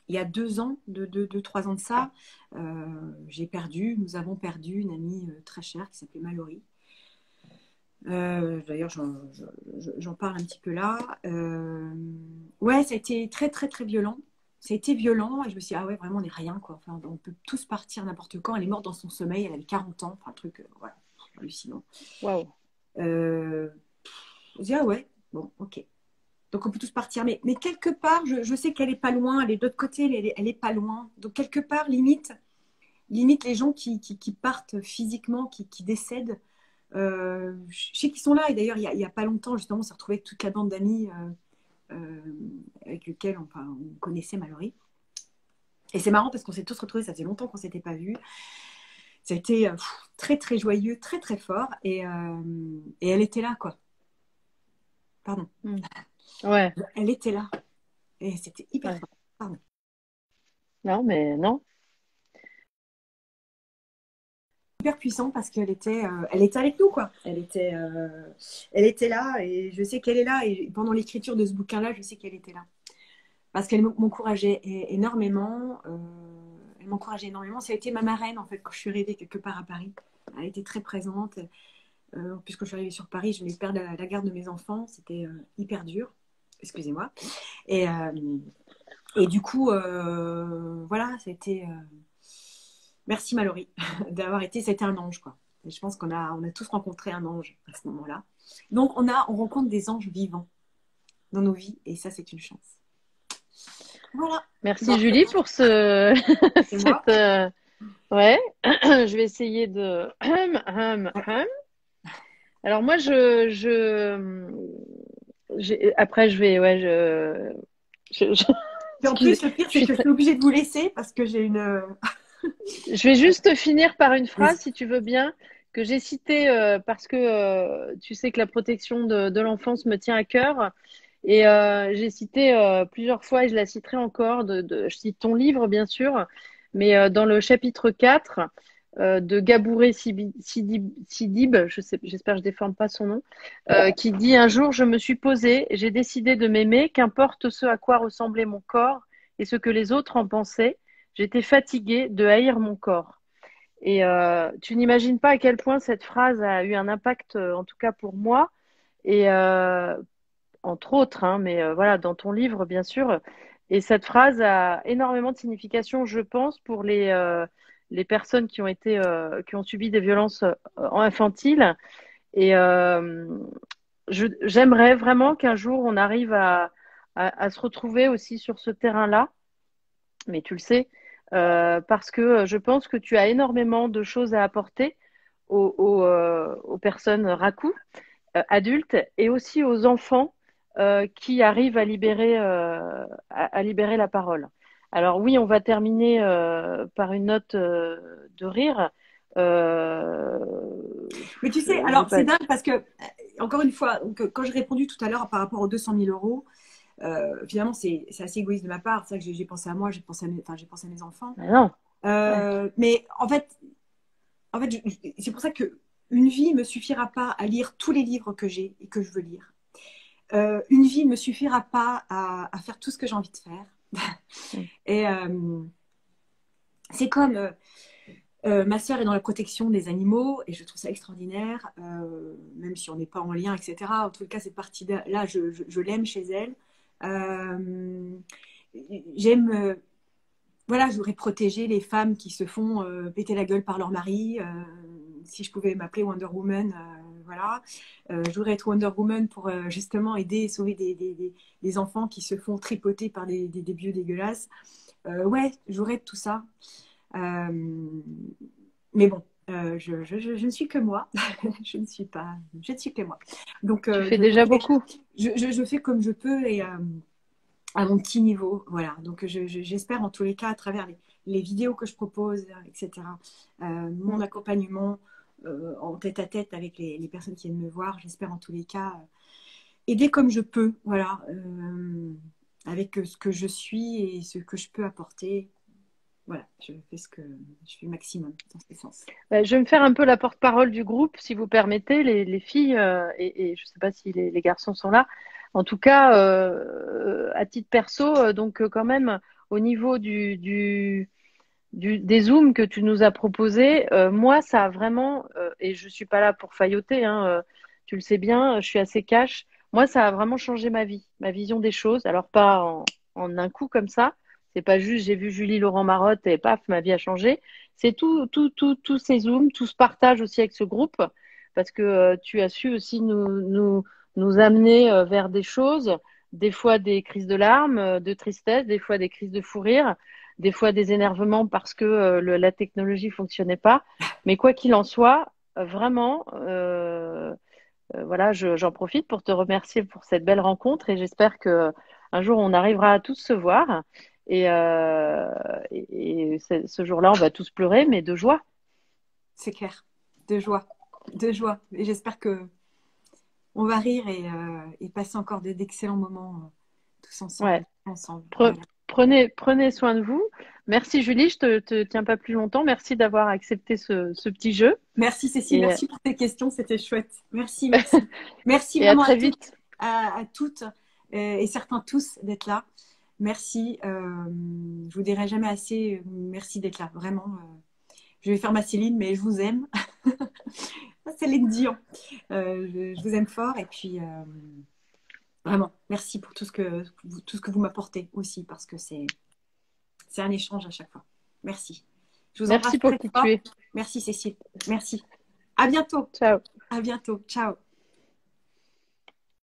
S1: il y a 2 ans, 3 ans de ça, nous avons perdu une amie très chère qui s'appelait Mallory. D'ailleurs, j'en parle un petit peu là. Ouais, ça a été très, très, très violent. Ça a été violent et je me suis dit, ah ouais, vraiment, on n'est rien, quoi. Enfin, on peut tous partir n'importe quand. Elle est morte dans son sommeil, elle avait 40 ans. Enfin, un truc, voilà, hallucinant.
S2: Waouh.
S1: Euh, je me dis, ah ouais, bon, ok. Donc, on peut tous partir. Mais quelque part, je sais qu'elle est pas loin. Elle est de l'autre côté, elle est pas loin. Donc, quelque part, limite les gens qui partent physiquement, qui décèdent, je sais qu'ils sont là. Et d'ailleurs, il y a pas longtemps, justement, on s'est retrouvé avec toute la bande d'amis avec lesquels on connaissait Mallory. Et c'est marrant parce qu'on s'est tous retrouvés, ça faisait longtemps qu'on ne s'était pas vus. Ça a été très, très joyeux, très, très fort. Et elle était là, quoi. Pardon.
S2: Hmm. Ouais.
S1: Elle était là. Et c'était hyper
S2: Ouais.
S1: fort. Pardon.
S2: Non, mais non.
S1: Hyper puissant parce elle était avec nous, quoi. Elle était là et je sais qu'elle est là. Et pendant l'écriture de ce bouquin-là, je sais qu'elle était là. Parce qu'elle m'encourageait énormément. Elle m'encourageait énormément. Ça a été ma marraine, en fait, quand je suis arrivée quelque part à Paris. Elle était très présente. Puisque je suis arrivée sur Paris, je venais de perdre la garde de mes enfants. C'était hyper dur. Excusez-moi. Et, euh, et du coup, voilà, ça a été... Merci Mallory d'avoir été... C'était un ange, quoi. Et je pense on a tous rencontré un ange à ce moment-là. Donc, on rencontre des anges vivants dans nos vies. Et ça, c'est une chance. Voilà.
S2: Merci
S1: Donc,
S2: Julie pour ce
S1: c'est moi.
S2: cette ouais. Je vais essayer de alors moi après je vais ouais
S1: Et en plus, le pire,
S2: je
S1: c'est
S2: suis
S1: que je suis obligée de vous laisser parce que j'ai une.
S2: Je vais juste finir par une phrase,
S1: Vas-y.
S2: si tu veux bien, que j'ai citée parce que tu sais que la protection de l'enfance me tient à cœur. Et j'ai cité plusieurs fois, et je la citerai encore, je cite ton livre, bien sûr, mais dans le chapitre 4 de Gabouré Sidib, j'espère que je ne déforme pas son nom, qui dit: Un jour, je me suis posée, j'ai décidé de m'aimer, qu'importe ce à quoi ressemblait mon corps et ce que les autres en pensaient. J'étais fatiguée de haïr mon corps. Et tu n'imagines pas à quel point cette phrase a eu un impact, en tout cas pour moi, et entre autres, hein, mais voilà, dans ton livre, bien sûr. Et cette phrase a énormément de signification, je pense, pour les personnes qui ont subi des violences infantiles. Et j'aimerais vraiment qu'un jour on arrive à se retrouver aussi sur ce terrain-là, mais tu le sais, parce que je pense que tu as énormément de choses à apporter aux personnes racoues, adultes, et aussi aux enfants qui arrivent à libérer la parole. Alors oui, on va terminer par une note de rire. Euh,
S1: Mais tu sais,
S2: j'ai
S1: alors
S2: pas...
S1: c'est dingue parce que, encore une fois, donc, quand j'ai répondu tout à l'heure par rapport aux 200 000 euros, finalement, c'est assez égoïste de ma part. C'est vrai que j'ai pensé à moi, j'ai pensé à j'ai pensé à mes enfants.
S2: Ah non. Ouais.
S1: Mais en fait c'est pour ça que une vie ne me suffira pas à lire tous les livres que j'ai et que je veux lire. Une vie ne me suffira pas à faire tout ce que j'ai envie de faire. Et c'est comme ma sœur est dans la protection des animaux et je trouve ça extraordinaire, même si on n'est pas en lien, etc. En tout cas, cette partie-là, je l'aime chez elle. Euh, J'aime, voilà, je voudrais protéger les femmes qui se font péter la gueule par leur mari. Si je pouvais m'appeler Wonder Woman, voilà. Je voudrais être Wonder Woman pour justement aider et sauver des enfants qui se font tripoter par des vieux dégueulasses. Ouais, je voudrais tout ça. Mais bon, je ne suis que moi. Je ne suis que moi. Donc,
S2: Tu fais déjà beaucoup.
S1: je fais comme je peux et à mon petit niveau. Voilà. Donc, j'espère en tous les cas, à travers les vidéos que je propose, etc., mon accompagnement en tête à tête avec les personnes qui viennent me voir, j'espère en tous les cas aider comme je peux. Voilà. Avec ce que je suis et ce que je peux apporter. Voilà, je fais le maximum dans ce sens.
S2: Je vais me faire un peu la porte-parole du groupe, si vous permettez, les filles, et je ne sais pas si les garçons sont là. En tout cas, à titre perso, donc quand même, au niveau des zooms que tu nous as proposés, moi, ça a vraiment, et je suis pas là pour failloter, hein, tu le sais bien, je suis assez cash. Moi, ça a vraiment changé ma vie, ma vision des choses. Alors pas en un coup comme ça. C'est pas juste j'ai vu Julie Laurent Marotte et paf, ma vie a changé. C'est tous ces zooms, tout ce partage aussi avec ce groupe, parce que tu as su aussi nous amener vers des choses, des fois des crises de larmes, de tristesse, des fois des crises de fou rire, des fois des énervements parce que la technologie fonctionnait pas. Mais quoi qu'il en soit, vraiment, voilà, j'en profite pour te remercier pour cette belle rencontre et j'espère que un jour on arrivera à tous se voir. Et, ce jour-là, on va tous pleurer, mais de joie.
S1: C'est clair, de joie, de joie. Et j'espère que on va rire et passer encore d'excellents moments tous
S2: Ouais.
S1: ensemble.
S2: Pre-
S1: Voilà.
S2: prenez soin de vous. Merci Julie, je te tiens pas plus longtemps. Merci d'avoir accepté ce petit jeu.
S1: Merci Cécile,
S2: Et,
S1: merci pour tes questions, c'était chouette. Merci, merci. Merci
S2: et à
S1: vraiment
S2: très vite.
S1: à toutes et certains tous d'être là. Merci. Je vous dirai jamais assez merci d'être là. Vraiment. Je vais faire ma Céline, mais je vous aime. Céline Dion. Je vous aime fort et puis vraiment, merci pour tout ce que vous m'apportez aussi parce que c'est un échange à chaque fois. Merci. Je vous
S2: Merci
S1: embrasse
S2: pour
S1: très
S2: qui tu
S1: fort.
S2: es.
S1: Merci Cécile. Merci. À bientôt.
S2: Ciao.
S1: À bientôt. Ciao.